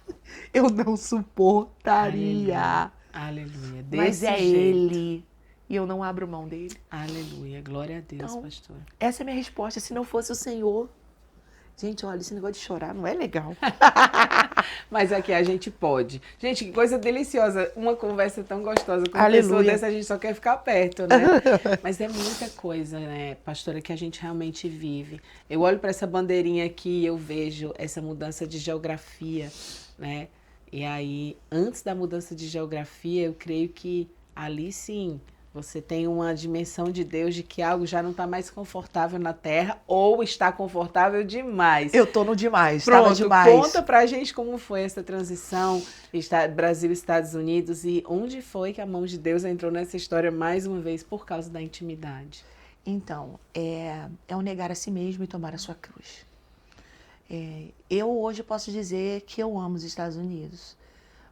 eu não suportaria. Aleluia. Mas é Ele. E eu não abro mão dele. Aleluia. Glória a Deus, então, pastor. Essa é a minha resposta. Se não fosse o Senhor... Gente, olha, esse negócio de chorar não é legal. Mas aqui a gente pode. Gente, que coisa deliciosa. Uma conversa tão gostosa. Com uma pessoa dessa, a gente só quer ficar perto, né? Mas é muita coisa, né, pastora, que a gente realmente vive. Eu olho para essa bandeirinha aqui e eu vejo essa mudança de geografia, né? E aí, antes da mudança de geografia, eu creio que ali sim... Você tem uma dimensão de Deus de que algo já não está mais confortável na Terra ou está confortável demais. Eu tô no demais, Pronto, demais. Conta pra gente como foi essa transição Brasil e Estados Unidos e onde foi que a mão de Deus entrou nessa história mais uma vez por causa da intimidade. Então, é o negar a si mesmo e tomar a sua cruz. Eu hoje posso dizer que eu amo os Estados Unidos,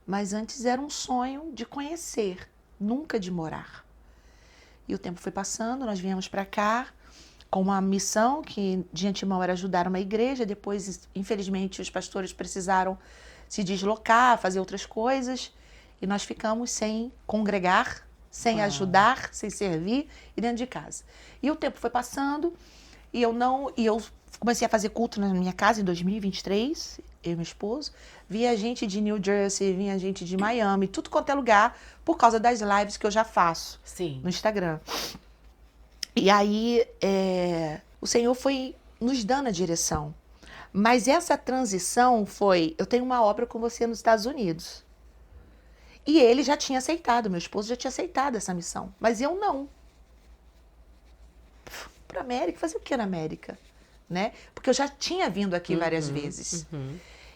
mas antes era um sonho de conhecer, nunca de morar. E o tempo foi passando, nós viemos para cá com uma missão que de antemão era ajudar uma igreja, depois, infelizmente, os pastores precisaram se deslocar, fazer outras coisas, e nós ficamos sem congregar, sem ajudar, sem servir e dentro de casa. E o tempo foi passando e eu comecei a fazer culto na minha casa em 2023, eu e meu esposo. Via gente de New Jersey, vinha gente de Miami, tudo quanto é lugar, por causa das lives que eu já faço no Instagram. E aí o Senhor foi nos dando a direção. Mas essa transição eu tenho uma obra com você nos Estados Unidos. E ele já tinha aceitado, meu esposo já tinha aceitado essa missão. Mas eu não. Para América, fazer o que na América? Né? Porque eu já tinha vindo aqui várias vezes.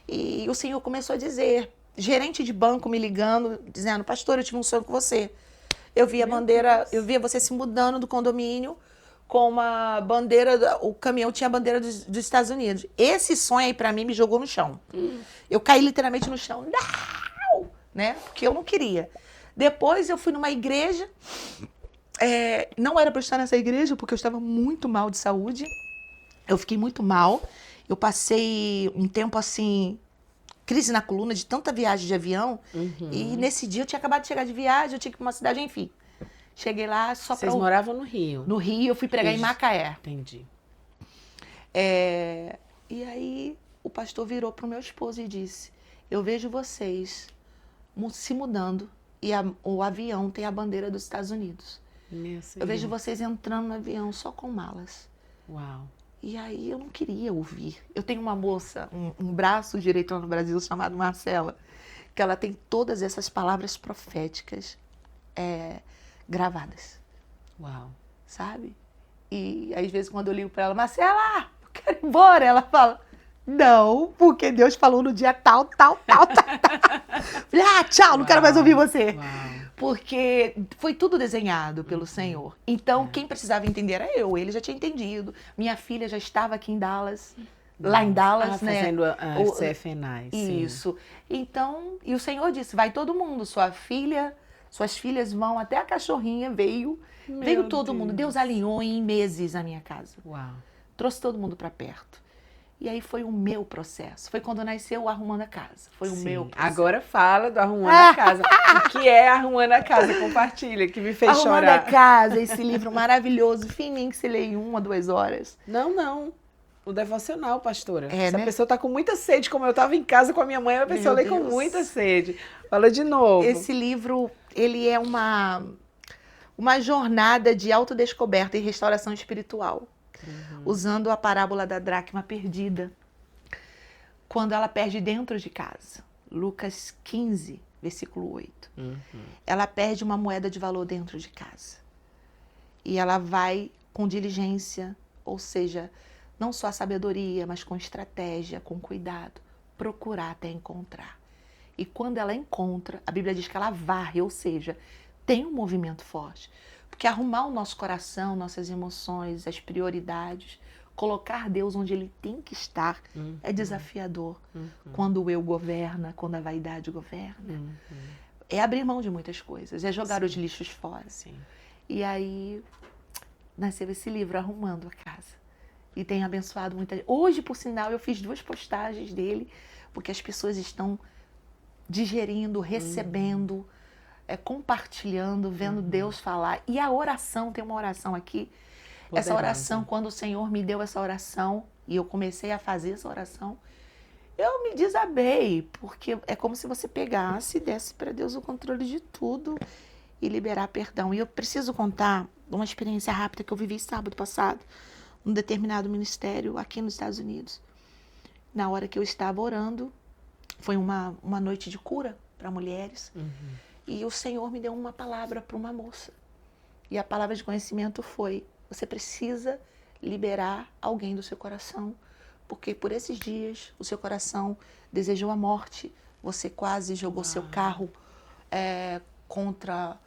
E o Senhor começou a dizer, gerente de banco me ligando, dizendo, pastor, eu tive um sonho com você. Eu vi a bandeira, eu via você se mudando do condomínio com uma bandeira, o caminhão tinha a bandeira dos Estados Unidos. Esse sonho aí para mim me jogou no chão. Eu caí literalmente no chão. Não! Né? Porque eu não queria. Depois eu fui numa igreja, não era para estar nessa igreja porque eu estava muito mal de saúde. Eu fiquei muito mal. Eu passei um tempo assim, crise na coluna de tanta viagem de avião. E nesse dia eu tinha acabado de chegar de viagem, eu tinha que ir para uma cidade, enfim. Cheguei lá só para... Vocês moravam no Rio? No Rio, eu fui pregar em Macaé. Entendi. E aí o pastor virou para o meu esposo e disse, eu vejo vocês se mudando e o avião tem a bandeira dos Estados Unidos. Eu vejo vocês entrando no avião só com malas. Uau. E aí eu não queria ouvir. Eu tenho uma moça, um braço direito lá no Brasil chamado Marcela, que ela tem todas essas palavras proféticas gravadas. Uau. Sabe? E às vezes quando eu ligo para ela, Marcela, eu quero ir embora, ela fala, não, porque Deus falou no dia tal. Falei, tchau, não quero mais ouvir você. Uau. Porque foi tudo desenhado pelo Senhor. Então, quem precisava entender era eu. Ele já tinha entendido. Minha filha já estava aqui em Dallas, lá em Dallas, né? Fazendo a CFNI. Isso. Então, e o Senhor disse, vai todo mundo, sua filha, suas filhas vão, até a cachorrinha veio todo mundo. Deus alinhou em meses a minha casa. Uau. Trouxe todo mundo para perto. E aí foi o meu processo. Foi quando nasceu o Arrumando a Casa. Foi o meu processo. Agora fala do Arrumando a Casa. O que é Arrumando a Casa? Compartilha, que me fez chorar. Arrumando a Casa, esse livro maravilhoso, fininho, que você lê em 1 a 2 horas. Não. O devocional, pastora. Se né? a pessoa tá com muita sede, como eu tava em casa com a minha mãe, a pessoa lê com muita sede. Fala de novo. Esse livro, ele é uma jornada de autodescoberta e restauração espiritual. Usando a parábola da dracma perdida, quando ela perde dentro de casa. Lucas 15, versículo 8. Ela perde uma moeda de valor dentro de casa. E ela vai com diligência, ou seja, não só a sabedoria, mas com estratégia, com cuidado, procurar até encontrar. E quando ela encontra, a Bíblia diz que ela varre, ou seja, tem um movimento forte. Porque arrumar o nosso coração, nossas emoções, as prioridades, colocar Deus onde Ele tem que estar, é desafiador. Quando o eu governa, quando a vaidade governa. É abrir mão de muitas coisas, é jogar os lixos fora. E aí nasceu esse livro, Arrumando a Casa. E tem abençoado muita gente. Hoje, por sinal, eu fiz 2 postagens dele, porque as pessoas estão digerindo, recebendo, compartilhando, vendo Deus falar. E a oração, tem uma oração aqui. Poderosa. Essa oração, quando o Senhor me deu essa oração, e eu comecei a fazer essa oração, eu me desabei, porque é como se você pegasse e desse para Deus o controle de tudo e liberar perdão. E eu preciso contar uma experiência rápida que eu vivi sábado passado, num determinado ministério aqui nos Estados Unidos. Na hora que eu estava orando, foi uma noite de cura para mulheres, e o Senhor me deu uma palavra para uma moça. E a palavra de conhecimento foi, você precisa liberar alguém do seu coração, porque por esses dias o seu coração desejou a morte, você quase jogou seu carro contra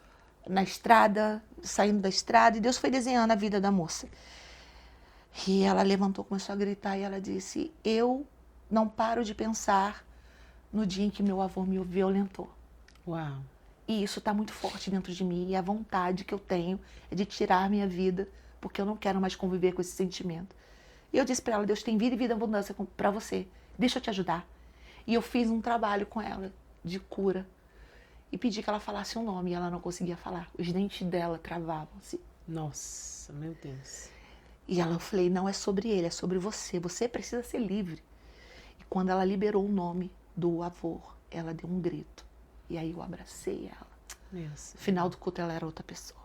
na estrada, saindo da estrada, e Deus foi desenhando a vida da moça. E ela levantou, começou a gritar, e ela disse, eu não paro de pensar no dia em que meu avô me violentou. Uau. E isso está muito forte dentro de mim, e a vontade que eu tenho é de tirar minha vida, porque eu não quero mais conviver com esse sentimento. E eu disse para ela, Deus tem vida e vida em abundância para você, deixa eu te ajudar. E eu fiz um trabalho com ela, de cura, e pedi que ela falasse um nome, e ela não conseguia falar. Os dentes dela travavam-se. Nossa, meu Deus. E ela, eu falei, não é sobre ele, é sobre você, você precisa ser livre. E quando ela liberou o nome do avô, ela deu um grito. E aí eu abracei ela. Deus. No final do culto ela era outra pessoa.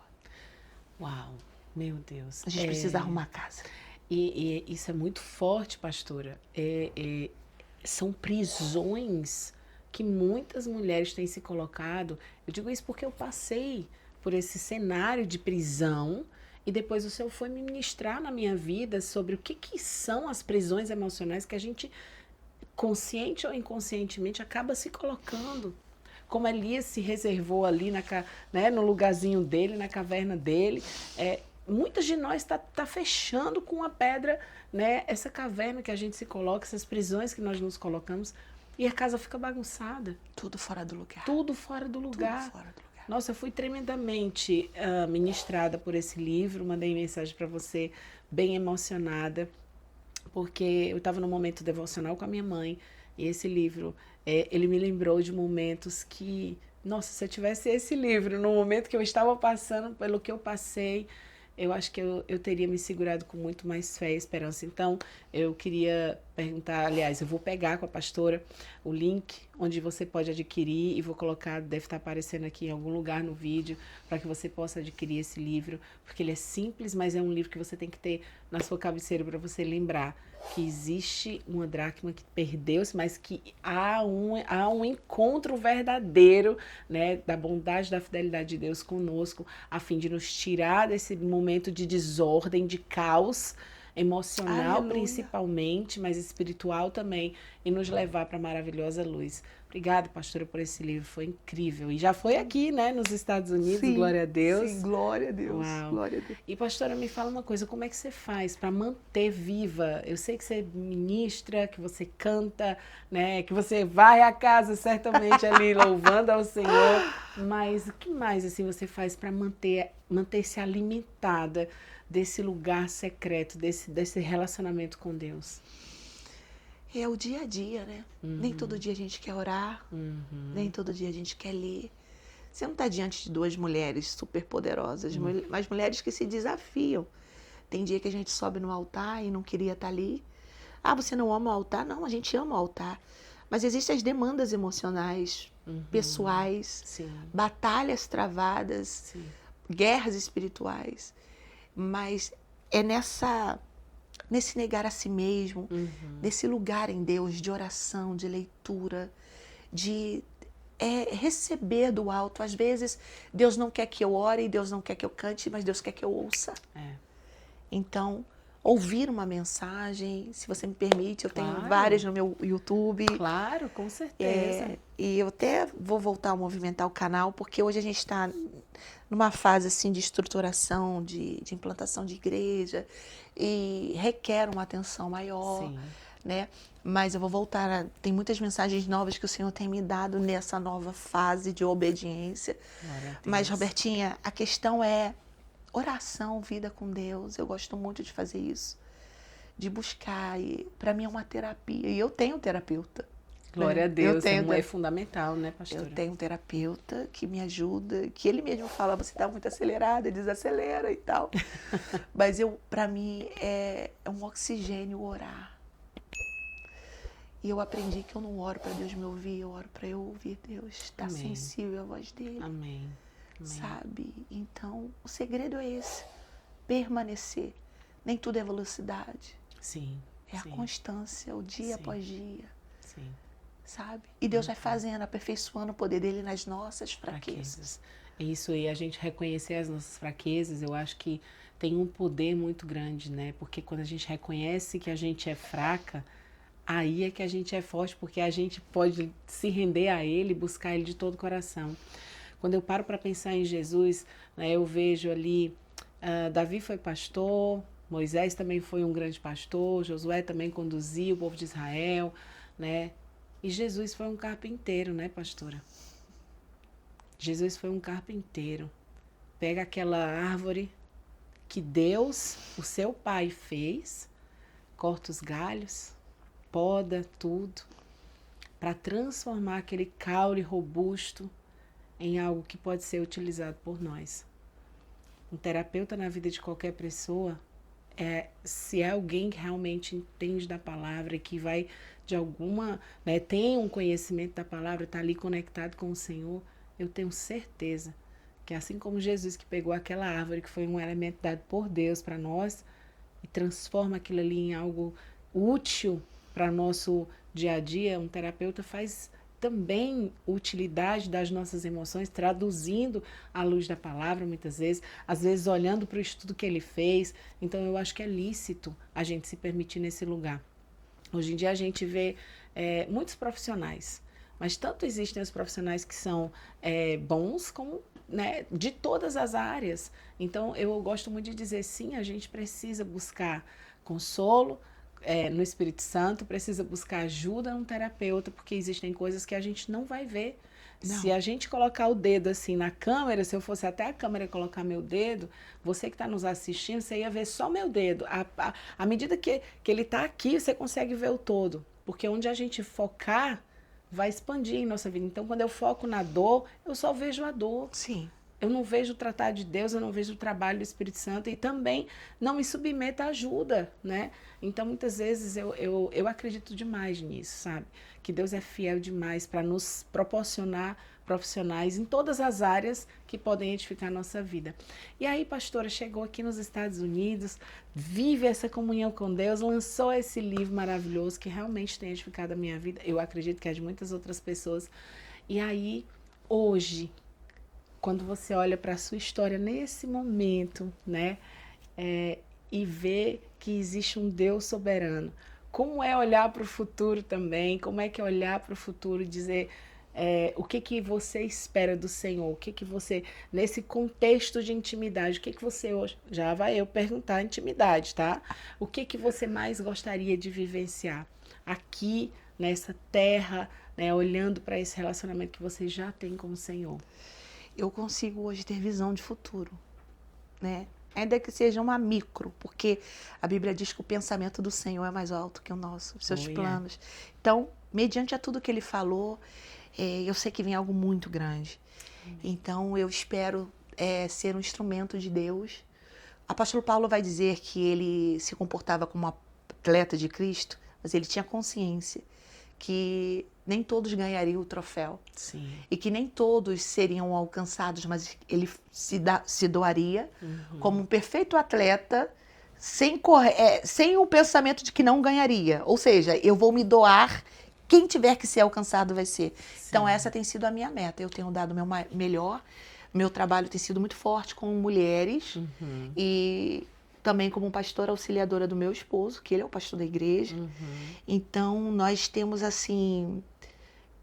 Uau, meu Deus. A gente precisa arrumar a casa. E isso é muito forte, pastora. São prisões que muitas mulheres têm se colocado. Eu digo isso porque eu passei por esse cenário de prisão e depois o Senhor foi me ministrar na minha vida sobre o que são as prisões emocionais que a gente, consciente ou inconscientemente, acaba se colocando. Como Elias se reservou ali no lugarzinho dele, na caverna dele. Muitas de nós tá fechando com a pedra, né, essa caverna que a gente se coloca, essas prisões que nós nos colocamos, e a casa fica bagunçada. Tudo fora do lugar. Tudo fora do lugar. Tudo fora do lugar. Nossa, eu fui tremendamente ministrada por esse livro, mandei mensagem para você, bem emocionada, porque eu estava num momento devocional com a minha mãe, e esse livro, ele me lembrou de momentos que, nossa, se eu tivesse esse livro no momento que eu estava passando pelo que eu passei, eu acho que eu teria me segurado com muito mais fé e esperança. Então, eu queria perguntar, aliás, eu vou pegar com a pastora o link onde você pode adquirir e vou colocar, deve estar aparecendo aqui em algum lugar no vídeo, para que você possa adquirir esse livro, porque ele é simples, mas é um livro que você tem que ter na sua cabeceira para você lembrar que existe uma dracma que perdeu-se, mas que há um encontro verdadeiro, né, da bondade, da fidelidade de Deus conosco, a fim de nos tirar desse momento de desordem, de caos emocional, Aleluia. Principalmente, mas espiritual também, e nos levar para a maravilhosa luz. Obrigada, pastora, por esse livro, foi incrível. E já foi aqui, né, nos Estados Unidos, Sim, glória a Deus. Sim, glória a Deus. Uau. Glória a Deus. E, pastora, me fala uma coisa, como é que você faz para manter viva? Eu sei que você ministra, que você canta, né, que você vai à casa certamente ali louvando ao Senhor, mas o que mais assim você faz para manter-se alimentada desse lugar secreto, desse relacionamento com Deus? É o dia a dia, né? Nem todo dia a gente quer orar, nem todo dia a gente quer ler. Você não está diante de duas mulheres super poderosas, mas mulheres que se desafiam. Tem dia que a gente sobe no altar e não queria estar ali. Ah, você não ama o altar? Não, a gente ama o altar. Mas existem as demandas emocionais, pessoais, Sim. batalhas travadas, Sim. guerras espirituais. Mas é nesse negar a si mesmo, nesse lugar em Deus de oração, de leitura, de receber do alto. Às vezes, Deus não quer que eu ore, Deus não quer que eu cante, mas Deus quer que eu ouça. Então, ouvir uma mensagem, se você me permite, eu tenho várias no meu YouTube. Claro, com certeza. E eu até vou voltar a movimentar o canal, porque hoje a gente está numa fase assim de estruturação, de implantação de igreja, e requer uma atenção maior. Sim. Né? Mas eu vou voltar, tem muitas mensagens novas que o Senhor tem me dado nessa nova fase de obediência. Mas, Robertinha, a questão é oração, vida com Deus. Eu gosto muito de fazer isso, de buscar, e para mim é uma terapia. E eu tenho terapeuta. Glória a Deus, é fundamental, né, pastora? Eu tenho um terapeuta que me ajuda, que ele mesmo fala, você está muito acelerada, desacelera e tal. Mas para mim é um oxigênio orar. E eu aprendi que eu não oro para Deus me ouvir, eu oro para eu ouvir Deus, estar sensível à voz dele. Amém. Sabe? Então, o segredo é esse, permanecer. Nem tudo é velocidade. Sim. É a constância, o dia após dia. Sim. Sabe? E Deus vai fazendo, aperfeiçoando o poder dele nas nossas fraquezas. Isso, e a gente reconhecer as nossas fraquezas, eu acho que tem um poder muito grande, né? Porque quando a gente reconhece que a gente é fraca, aí é que a gente é forte, porque a gente pode se render a ele, buscar ele de todo o coração. Quando eu paro para pensar em Jesus, né, eu vejo ali, Davi foi pastor, Moisés também foi um grande pastor, Josué também conduziu o povo de Israel, né? E Jesus foi um carpinteiro, né, pastora? Jesus foi um carpinteiro. Pega aquela árvore que Deus, o seu pai, fez, corta os galhos, poda tudo, para transformar aquele caule robusto em algo que pode ser utilizado por nós. Um terapeuta na vida de qualquer pessoa, se é alguém que realmente entende da palavra e que vai de alguma, né, tem um conhecimento da palavra, está ali conectado com o Senhor, eu tenho certeza que assim como Jesus que pegou aquela árvore que foi um elemento dado por Deus para nós e transforma aquilo ali em algo útil para nosso dia a dia, um terapeuta faz também utilidade das nossas emoções, traduzindo à luz da palavra muitas vezes, às vezes olhando para o estudo que ele fez. Então eu acho que é lícito a gente se permitir nesse lugar. Hoje em dia a gente vê muitos profissionais, mas tanto existem os profissionais que são bons como, né, de todas as áreas. Então eu gosto muito de dizer, sim, a gente precisa buscar consolo no Espírito Santo, precisa buscar ajuda num terapeuta, porque existem coisas que a gente não vai ver. Não. Se a gente colocar o dedo assim na câmera, se eu fosse até a câmera colocar meu dedo, você que está nos assistindo, você ia ver só meu dedo. À medida que ele está aqui, você consegue ver o todo. Porque onde a gente focar, vai expandir em nossa vida. Então, quando eu foco na dor, eu só vejo a dor. Sim. Eu não vejo o tratar de Deus, eu não vejo o trabalho do Espírito Santo e também não me submeto à ajuda, né? Então, muitas vezes eu acredito demais nisso, sabe? Que Deus é fiel demais para nos proporcionar profissionais em todas as áreas que podem edificar a nossa vida. E aí, pastora, chegou aqui nos Estados Unidos, vive essa comunhão com Deus, lançou esse livro maravilhoso que realmente tem edificado a minha vida. Eu acredito que é de muitas outras pessoas. E aí, hoje, quando você olha para a sua história nesse momento, né, e vê que existe um Deus soberano, como é olhar para o futuro também, como é que é olhar para o futuro e dizer o que você espera do Senhor, o que você, nesse contexto de intimidade, o que você hoje, já vai eu perguntar intimidade, tá? O que você mais gostaria de vivenciar aqui, nessa terra, né, olhando para esse relacionamento que você já tem com o Senhor? Eu consigo hoje ter visão de futuro, né? Ainda que seja uma micro, porque a Bíblia diz que o pensamento do Senhor é mais alto que o nosso, os seus planos. Então, mediante a tudo que ele falou, eu sei que vem algo muito grande. Então, eu espero ser um instrumento de Deus. O apóstolo Paulo vai dizer que ele se comportava como um atleta de Cristo, mas ele tinha consciência que nem todos ganhariam o troféu. Sim. E que nem todos seriam alcançados, mas ele se doaria como um perfeito atleta, sem o pensamento de que não ganharia. Ou seja, eu vou me doar, quem tiver que ser alcançado vai ser. Sim. Então essa tem sido a minha meta. Eu tenho dado o meu melhor, meu trabalho tem sido muito forte com mulheres e também como pastora auxiliadora do meu esposo, que ele é o pastor da igreja. Então, nós temos, assim...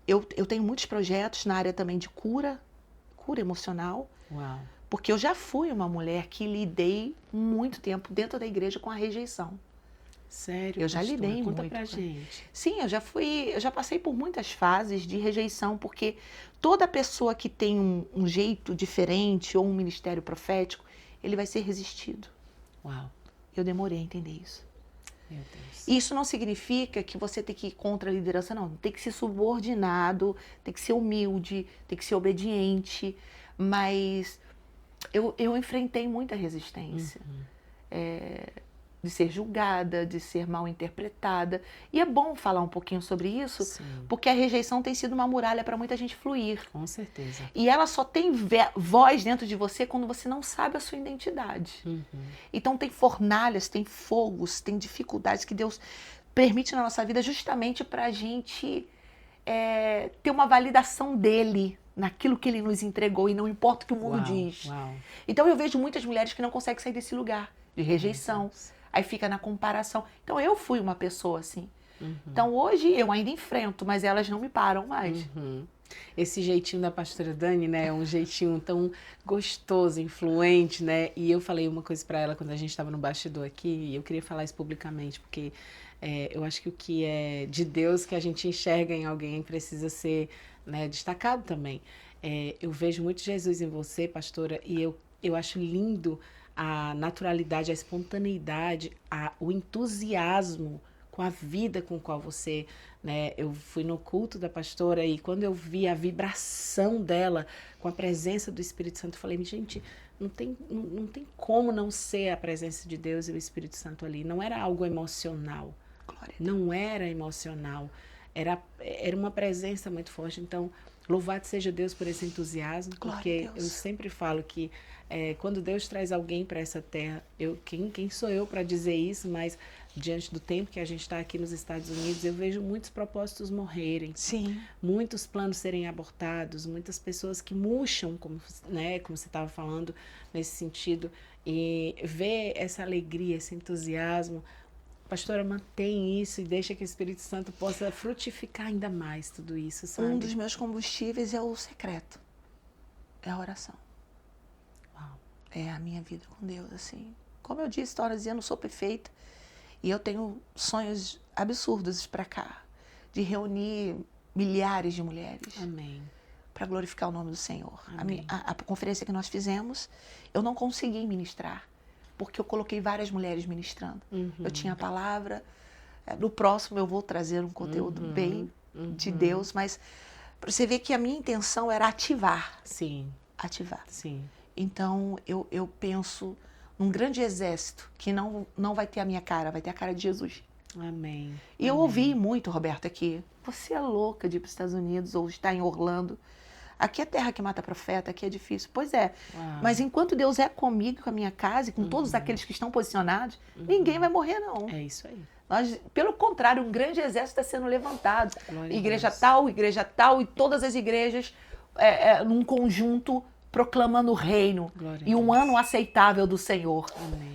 Eu tenho muitos projetos na área também de cura emocional. Uau. Porque eu já fui uma mulher que lidei muito tempo dentro da igreja com a rejeição. Sério? Eu já lidei Conta muito. Pra gente. Sim, eu já passei por muitas fases de rejeição, porque toda pessoa que tem um jeito diferente ou um ministério profético, ele vai ser resistido. Uau. Eu demorei a entender isso. Meu Deus. Isso não significa que você tem que ir contra a liderança, não. Tem que ser subordinado, tem que ser humilde, tem que ser obediente. Mas eu enfrentei muita resistência. De ser julgada, de ser mal interpretada. E é bom falar um pouquinho sobre isso, sim, porque a rejeição tem sido uma muralha para muita gente fluir. Com certeza. E ela só tem voz dentro de você quando você não sabe a sua identidade. Então tem fornalhas, tem fogos, tem dificuldades que Deus permite na nossa vida justamente para a gente ter uma validação dele naquilo que ele nos entregou e não importa o que o mundo diz. Uau. Então eu vejo muitas mulheres que não conseguem sair desse lugar de rejeição. Aí fica na comparação. Então, eu fui uma pessoa assim. Então, hoje, eu ainda enfrento, mas elas não me param mais. Esse jeitinho da pastora Dani, né, é um jeitinho tão gostoso, influente, né? E eu falei uma coisa para ela quando a gente estava no bastidor aqui, e eu queria falar isso publicamente, porque eu acho que o que é de Deus que a gente enxerga em alguém precisa ser, né, destacado também. Eu vejo muito Jesus em você, pastora, e eu acho lindo a naturalidade, a espontaneidade, o entusiasmo com a vida com a qual você, né, eu fui no culto da pastora e quando eu vi a vibração dela com a presença do Espírito Santo, eu falei, gente, não tem como não ser a presença de Deus e o Espírito Santo ali. Não era algo emocional. Glória a Deus. Não era emocional. Era uma presença muito forte. Então, louvado seja Deus por esse entusiasmo, porque eu sempre falo que quando Deus traz alguém para essa terra, quem sou eu para dizer isso, mas diante do tempo que a gente está aqui nos Estados Unidos, eu vejo muitos propósitos morrerem. Sim. Muitos planos serem abortados, muitas pessoas que murcham, como você estava falando nesse sentido, e ver essa alegria, esse entusiasmo. Pastora, mantém isso e deixa que o Espírito Santo possa frutificar ainda mais tudo isso, sabe? Um dos meus combustíveis é o secreto, é a oração. Uau. É a minha vida com Deus, assim. Como eu disse, eu não sou perfeita. E eu tenho sonhos absurdos para cá, de reunir milhares de mulheres. Amém. Para glorificar o nome do Senhor. Amém. A conferência que nós fizemos, eu não consegui ministrar, porque eu coloquei várias mulheres ministrando. Eu tinha a palavra. No próximo eu vou trazer um conteúdo bem de Deus, mas você vê que a minha intenção era ativar. Sim. Ativar. Sim. Então eu penso num grande exército que não vai ter a minha cara, vai ter a cara de Jesus. Amém. E eu ouvi muito, Roberto, aqui, você é louca de ir para os Estados Unidos ou estar em Orlando. Aqui é terra que mata profeta, aqui é difícil. Pois é, mas enquanto Deus é comigo, com a minha casa e com todos aqueles que estão posicionados, ninguém vai morrer, não. É isso aí. Pelo contrário, um grande exército está sendo levantado. Igreja tal, e todas as igrejas num conjunto proclamando o reino e um ano aceitável do Senhor,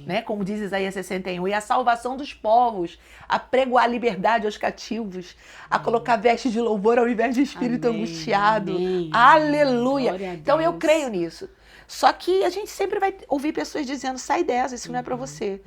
né? Como diz Isaías 61, e a salvação dos povos, a pregoar a liberdade aos cativos, a colocar vestes de louvor ao invés de espírito angustiado. Aleluia! Então eu creio nisso. Só que a gente sempre vai ouvir pessoas dizendo, sai dessa, isso não é para você.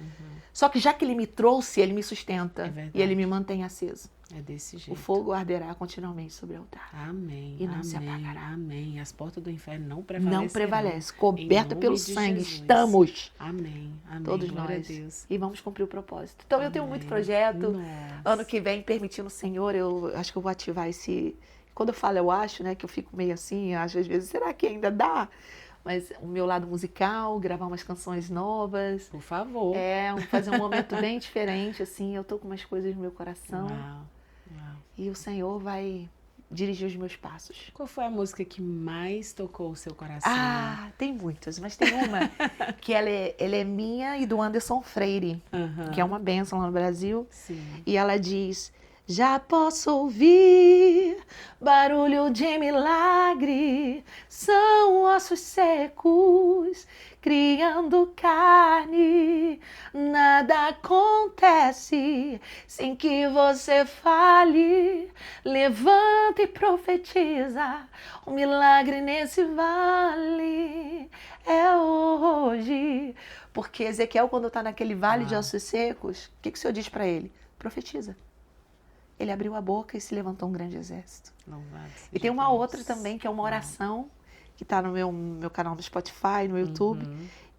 Só que já que ele me trouxe, ele me sustenta e ele me mantém aceso. É desse jeito. O fogo arderá continuamente sobre o altar. Amém. E não se apagará. Amém. As portas do inferno não prevalecem. Não prevalece. Coberta pelo sangue. Jesus. Estamos. Amém. Amém. Todos Glória nós. a Deus. E vamos cumprir o propósito. Então eu tenho muito projeto. Nossa. Ano que vem, permitindo o Senhor, eu acho que eu vou ativar esse... Quando eu falo, eu acho, né, que eu fico meio assim, acho às vezes, será que ainda dá? Mas o meu lado musical, gravar umas canções novas. Por favor. Fazer um momento bem diferente, assim. Eu tô com umas coisas no meu coração. Uau. E o Senhor vai dirigir os meus passos. Qual foi a música que mais tocou o seu coração? Tem muitas, mas tem uma que ela é minha e do Anderson Freire, que é uma bênção lá no Brasil. Sim. E ela diz... Já posso ouvir barulho de milagre, são ossos secos criando carne. Nada acontece sem que você fale. Levanta e profetiza, um milagre nesse vale é hoje. Porque Ezequiel, quando está naquele vale de ossos secos, o que o Senhor diz para ele? Profetiza. Ele abriu a boca e se levantou um grande exército. E tem uma outra também, que é uma oração, que está no meu canal no Spotify, no YouTube,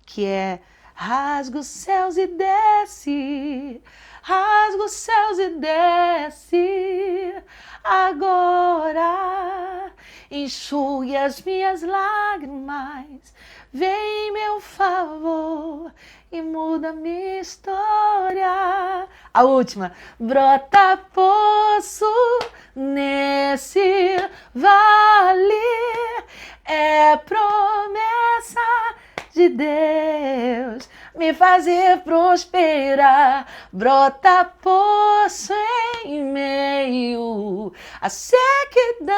que é: rasga os céus e desce, rasga os céus e desce, agora enxugue as minhas lágrimas, vem em meu favor e muda minha história. A última: brota poço nesse vale, é promessa de Deus me fazer prosperar. Brota poço em meio à sequidão,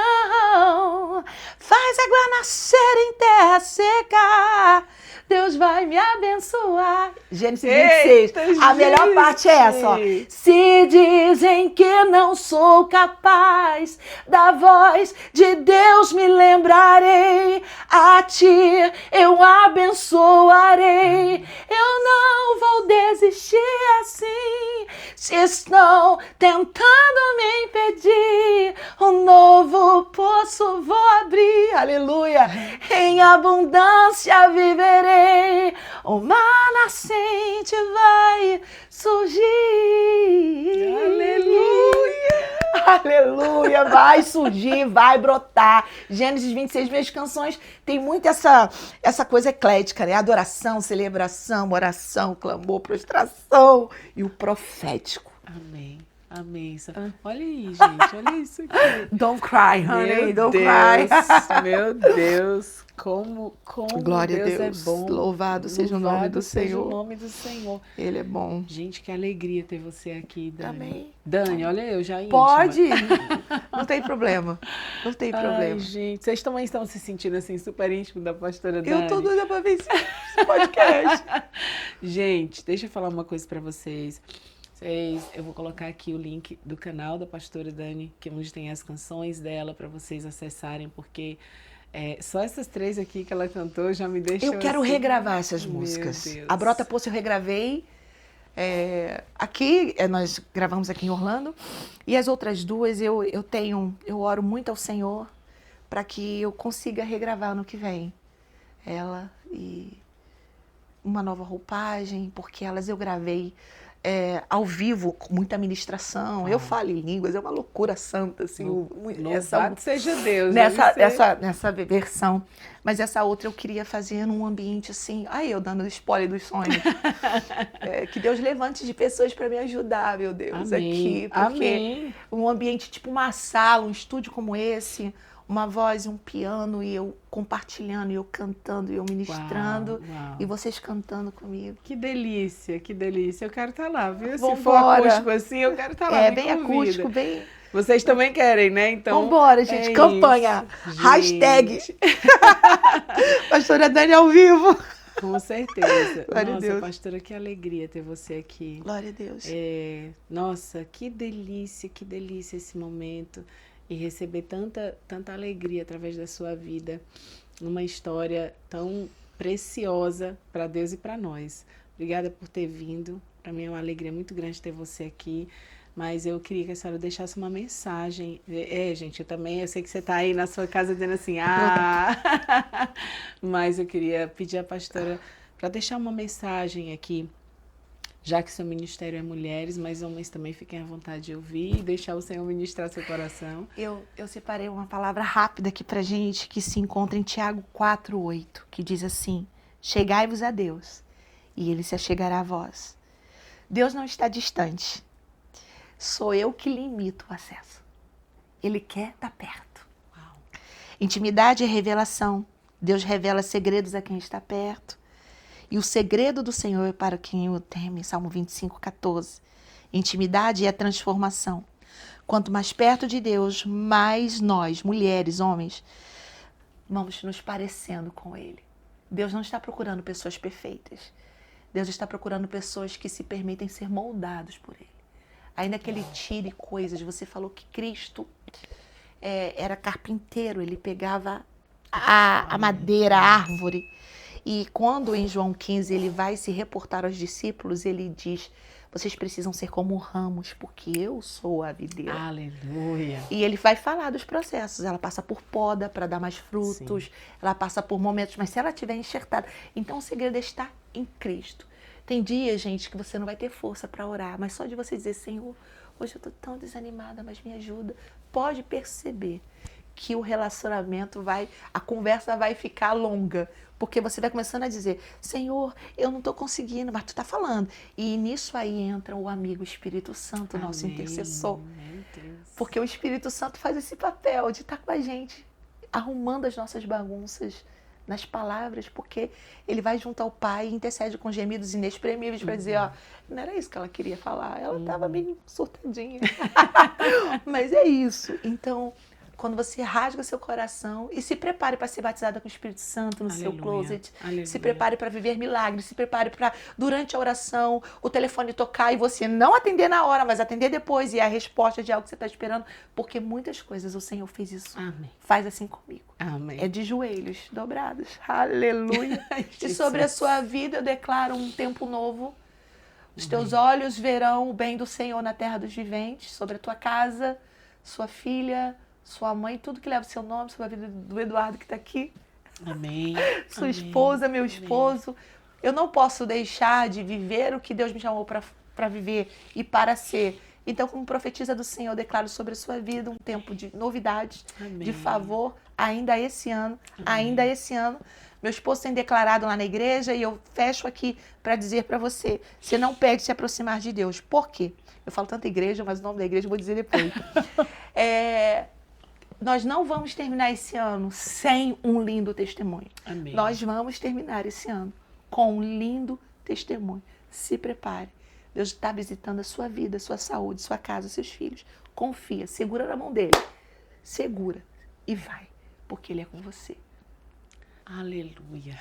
faz água nascer em terra seca, Deus vai me abençoar. Gênesis 26. Eita, A melhor parte é essa, ó. Se dizem que não sou capaz, da voz de Deus me lembrarei. A ti eu abençoarei. Eu não vou desistir assim. Se estão tentando me impedir, um novo poço vou abrir. Aleluia. Em abundância viverei. Uma nascente vai surgir. Aleluia. Aleluia, vai surgir, vai brotar. Gênesis 26, minhas canções tem muito essa coisa eclética, né? Adoração, celebração, oração, clamor, prostração e o profético. Amém. Amém. Olha aí, gente. Olha isso aqui. Don't cry, honey. Meu Don't Deus, cry. meu Deus. Como Glória Deus a Deus. é bom. Louvado seja o nome do Senhor. Seja o nome do Senhor. Ele é bom. Gente, que alegria ter você aqui, Dani. Amém. Dani, olha eu já íntima. Pode. Não tem problema. Não tem problema. Ai, gente, vocês também estão se sentindo assim super íntimo da pastora Dani? Eu tô doida pra ver esse podcast. Gente, deixa eu falar uma coisa pra vocês. Eu vou colocar aqui o link do canal da pastora Dani, que é onde tem as canções dela para vocês acessarem, porque só essas 3 aqui que ela cantou já me deixou. Eu quero assim, regravar essas meu músicas. Deus. A Brota Poço eu regravei. Aqui, nós gravamos aqui em Orlando. E as outras 2 eu oro muito ao Senhor para que eu consiga regravar no que vem. Ela e uma nova roupagem, porque elas eu gravei ao vivo, com muita ministração. Eu falo em línguas, é uma loucura santa, assim. Louvado seja Deus. Nessa versão. Mas essa outra eu queria fazer num ambiente assim. Aí eu dando spoiler dos sonhos. Que Deus levante de pessoas para me ajudar, meu Deus, Amém. aqui. Porque um ambiente tipo uma sala, um estúdio como esse, uma voz e um piano, e eu compartilhando, e eu cantando, e eu ministrando, Uau. e vocês cantando comigo. Que delícia, que delícia. Eu quero estar lá, viu? Se Vambora. for acústico assim, eu quero estar lá. Me Bem convida. acústico, bem... Vocês também querem, né? Então, Vambora, gente. Campanha. Isso, Hashtag. gente. Pastora Dani ao vivo. Com certeza. Glória a Nossa, Deus. pastora, que alegria ter você aqui. Glória a Deus. Nossa, que delícia esse momento. E receber tanta alegria através da sua vida. Uma história tão preciosa para Deus e para nós. Obrigada por ter vindo. Para mim é uma alegria muito grande ter você aqui. Mas eu queria que a senhora deixasse uma mensagem. Gente, eu sei que você está aí na sua casa dizendo assim, mas eu queria pedir à pastora para deixar uma mensagem aqui, já que seu ministério é mulheres, mas homens também fiquem à vontade de ouvir e deixar o Senhor ministrar seu coração. Eu separei uma palavra rápida aqui pra gente, que se encontra em Tiago 4:8, que diz assim: chegai-vos a Deus, e Ele se achegará a vós. Deus não está distante. Sou eu que limito o acesso. Ele quer estar perto. Uau. Intimidade é revelação. Deus revela segredos a quem está perto. E o segredo do Senhor é para quem o teme. Salmo 25:14. Intimidade é transformação. Quanto mais perto de Deus, mais nós, mulheres, homens, vamos nos parecendo com Ele. Deus não está procurando pessoas perfeitas. Deus está procurando pessoas que se permitem ser moldados por Ele. Ainda que Ele tire coisas. Você falou que Cristo era carpinteiro. Ele pegava a madeira, a árvore. E quando em João 15 ele vai se reportar aos discípulos, ele diz: vocês precisam ser como ramos, porque eu sou a videira. Aleluia. E ele vai falar dos processos. Ela passa por poda para dar mais frutos. Sim. Ela passa por momentos, mas se ela estiver enxertada. Então o segredo está em Cristo. Tem dias, gente, que você não vai ter força para orar, mas só de você dizer: Senhor, hoje eu estou tão desanimada, mas me ajuda. Pode perceber que o relacionamento a conversa vai ficar longa, porque você vai começando a dizer: Senhor, eu não estou conseguindo, mas tu está falando. E nisso aí entra o amigo Espírito Santo, nosso intercessor. Meu Deus. Porque o Espírito Santo faz esse papel de estar com a gente, arrumando as nossas bagunças nas palavras, porque ele vai junto ao Pai e intercede com gemidos inexprimíveis para dizer: ó, não era isso que ela queria falar, ela estava meio surtadinha. Mas é isso. Então, quando você rasga seu coração e se prepare para ser batizada com o Espírito Santo no seu closet. Aleluia. Se prepare para viver milagres, se prepare para, durante a oração, o telefone tocar e você não atender na hora, mas atender depois e a resposta de algo que você está esperando, porque muitas coisas o Senhor fez isso. Amém. Faz assim comigo. Amém. É de joelhos dobrados. Aleluia. E sobre a sua vida eu declaro um tempo novo. Os teus olhos verão o bem do Senhor na terra dos viventes, sobre a tua casa, sua filha, sua mãe, tudo que leva o seu nome, sobre a vida do Eduardo que está aqui. Amém. Sua esposa, meu esposo. Eu não posso deixar de viver o que Deus me chamou para viver e para ser. Então, como profetisa do Senhor, eu declaro sobre a sua vida um tempo de novidades, de favor, ainda esse ano, ainda esse ano. Meu esposo tem declarado lá na igreja e eu fecho aqui para dizer para você, você não pede se aproximar de Deus. Por quê? Eu falo tanto igreja, mas o nome da igreja eu vou dizer depois. Nós não vamos terminar esse ano sem um lindo testemunho. Amém. Nós vamos terminar esse ano com um lindo testemunho. Se prepare. Deus está visitando a sua vida, a sua saúde, sua casa, seus filhos. Confia, segura na mão dele. Segura e vai, porque ele é com você. Aleluia.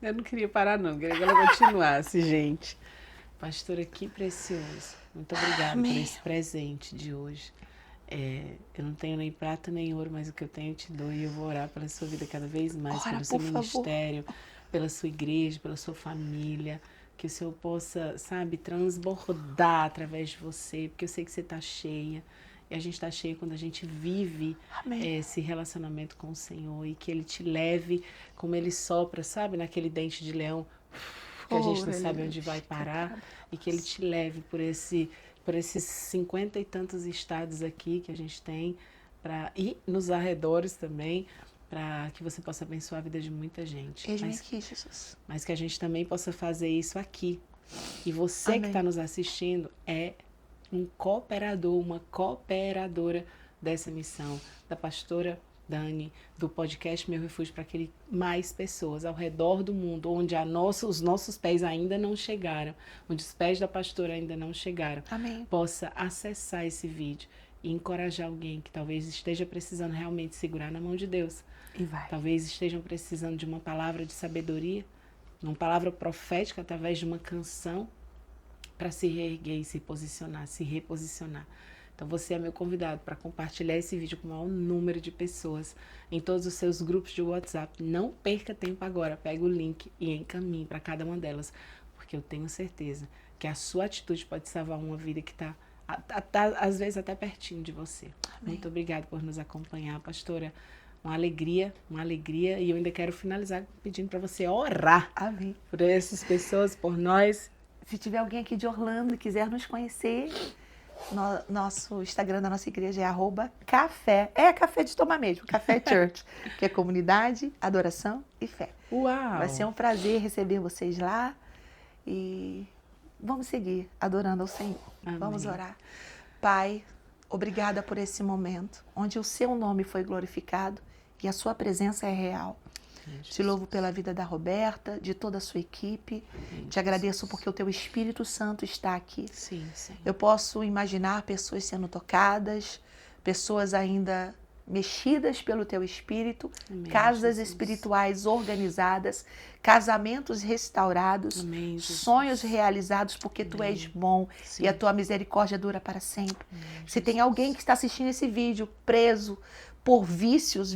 Eu não queria parar não, queria que ela continuasse, gente. Pastora, que precioso. Muito obrigada por esse presente de hoje. Eu não tenho nem prata nem ouro, mas o que eu tenho eu te dou e eu vou orar pela sua vida cada vez mais, pelo seu ministério, pela sua igreja, pela sua família, que o Senhor possa, sabe, transbordar através de você, porque eu sei que você está cheia, e a gente está cheia quando a gente vive esse relacionamento com o Senhor, e que Ele te leve, como Ele sopra, sabe, naquele dente de leão, que a gente não sabe onde vai parar, e que Ele te leve por esses 50 e tantos estados aqui que a gente tem, e nos arredores também, para que você possa abençoar a vida de muita gente. Eis-me aqui, Jesus. Mas que a gente também possa fazer isso aqui. E você que está nos assistindo é um cooperador, uma cooperadora dessa missão, da pastora Dani, do podcast Meu Refúgio, para que mais pessoas ao redor do mundo, onde os nossos pés ainda não chegaram, onde os pés da pastora ainda não chegaram, possa acessar esse vídeo e encorajar alguém que talvez esteja precisando realmente segurar na mão de Deus. E vai. Talvez estejam precisando de uma palavra de sabedoria, uma palavra profética através de uma canção para se reerguer e se posicionar, se reposicionar. Então você é meu convidado para compartilhar esse vídeo com o maior número de pessoas em todos os seus grupos de WhatsApp. Não perca tempo agora, pega o link e encaminhe para cada uma delas, porque eu tenho certeza que a sua atitude pode salvar uma vida que está, às vezes, até pertinho de você. Amém. Muito obrigada por nos acompanhar, pastora. Uma alegria, e eu ainda quero finalizar pedindo para você orar. Amém. Por essas pessoas, por nós. Se tiver alguém aqui de Orlando e quiser nos conhecer, nosso Instagram da nossa igreja é @café. É café de tomar mesmo, Café Church, que é comunidade, adoração e fé. Uau! Vai ser um prazer receber vocês lá e vamos seguir adorando ao Senhor. Amém. Vamos orar. Pai, obrigada por esse momento, onde o seu nome foi glorificado e a sua presença é real. Te louvo pela vida da Roberta, de toda a sua equipe. Te agradeço porque o teu Espírito Santo está aqui. Sim, sim. Eu posso imaginar pessoas sendo tocadas, pessoas ainda mexidas pelo teu Espírito, amém, casas Jesus. Espirituais organizadas, casamentos restaurados, amém, sonhos realizados, porque amém. Tu és bom, sim. E a tua misericórdia dura para sempre. Amém, se tem alguém que está assistindo esse vídeo preso por vícios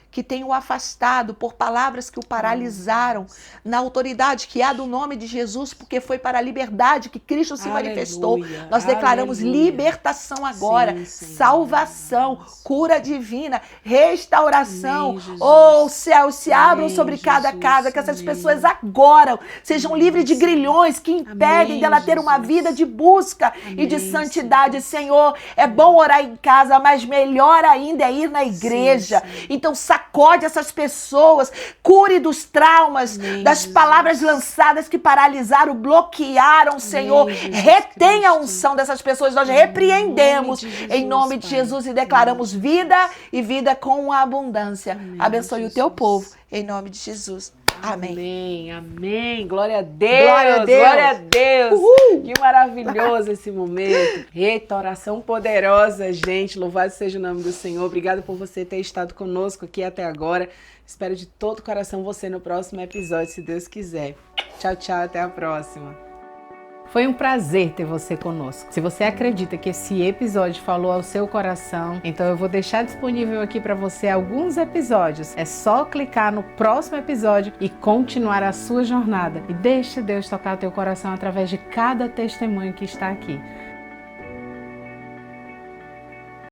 que tem o afastado, por palavras que o paralisaram, na autoridade que há do nome de Jesus, porque foi para a liberdade que Cristo se manifestou. Nós declaramos libertação agora, salvação, cura divina, restauração. Os céus se abram sobre cada casa, que essas pessoas agora sejam livres de grilhões que impedem dela ter uma vida de busca e de santidade. Senhor, é bom orar em casa, mas melhor ainda é ir na igreja. Então, sacode essas pessoas, cure dos traumas, das palavras lançadas que paralisaram, bloquearam, Senhor. Retenha a unção dessas pessoas, nós repreendemos em nome de Jesus e declaramos vida e vida com abundância. Abençoe o teu povo, em nome de Jesus. Amém. Amém, amém. Glória a Deus. Glória a Deus. Glória a Deus. Uhul. Que maravilhoso esse momento. Eita, oração poderosa, gente. Louvado seja o nome do Senhor. Obrigada por você ter estado conosco aqui até agora. Espero de todo o coração você no próximo episódio, se Deus quiser. Tchau, tchau. Até a próxima. Foi um prazer ter você conosco. Se você acredita que esse episódio falou ao seu coração, então eu vou deixar disponível aqui para você alguns episódios. É só clicar no próximo episódio e continuar a sua jornada. E deixa Deus tocar o teu coração através de cada testemunho que está aqui.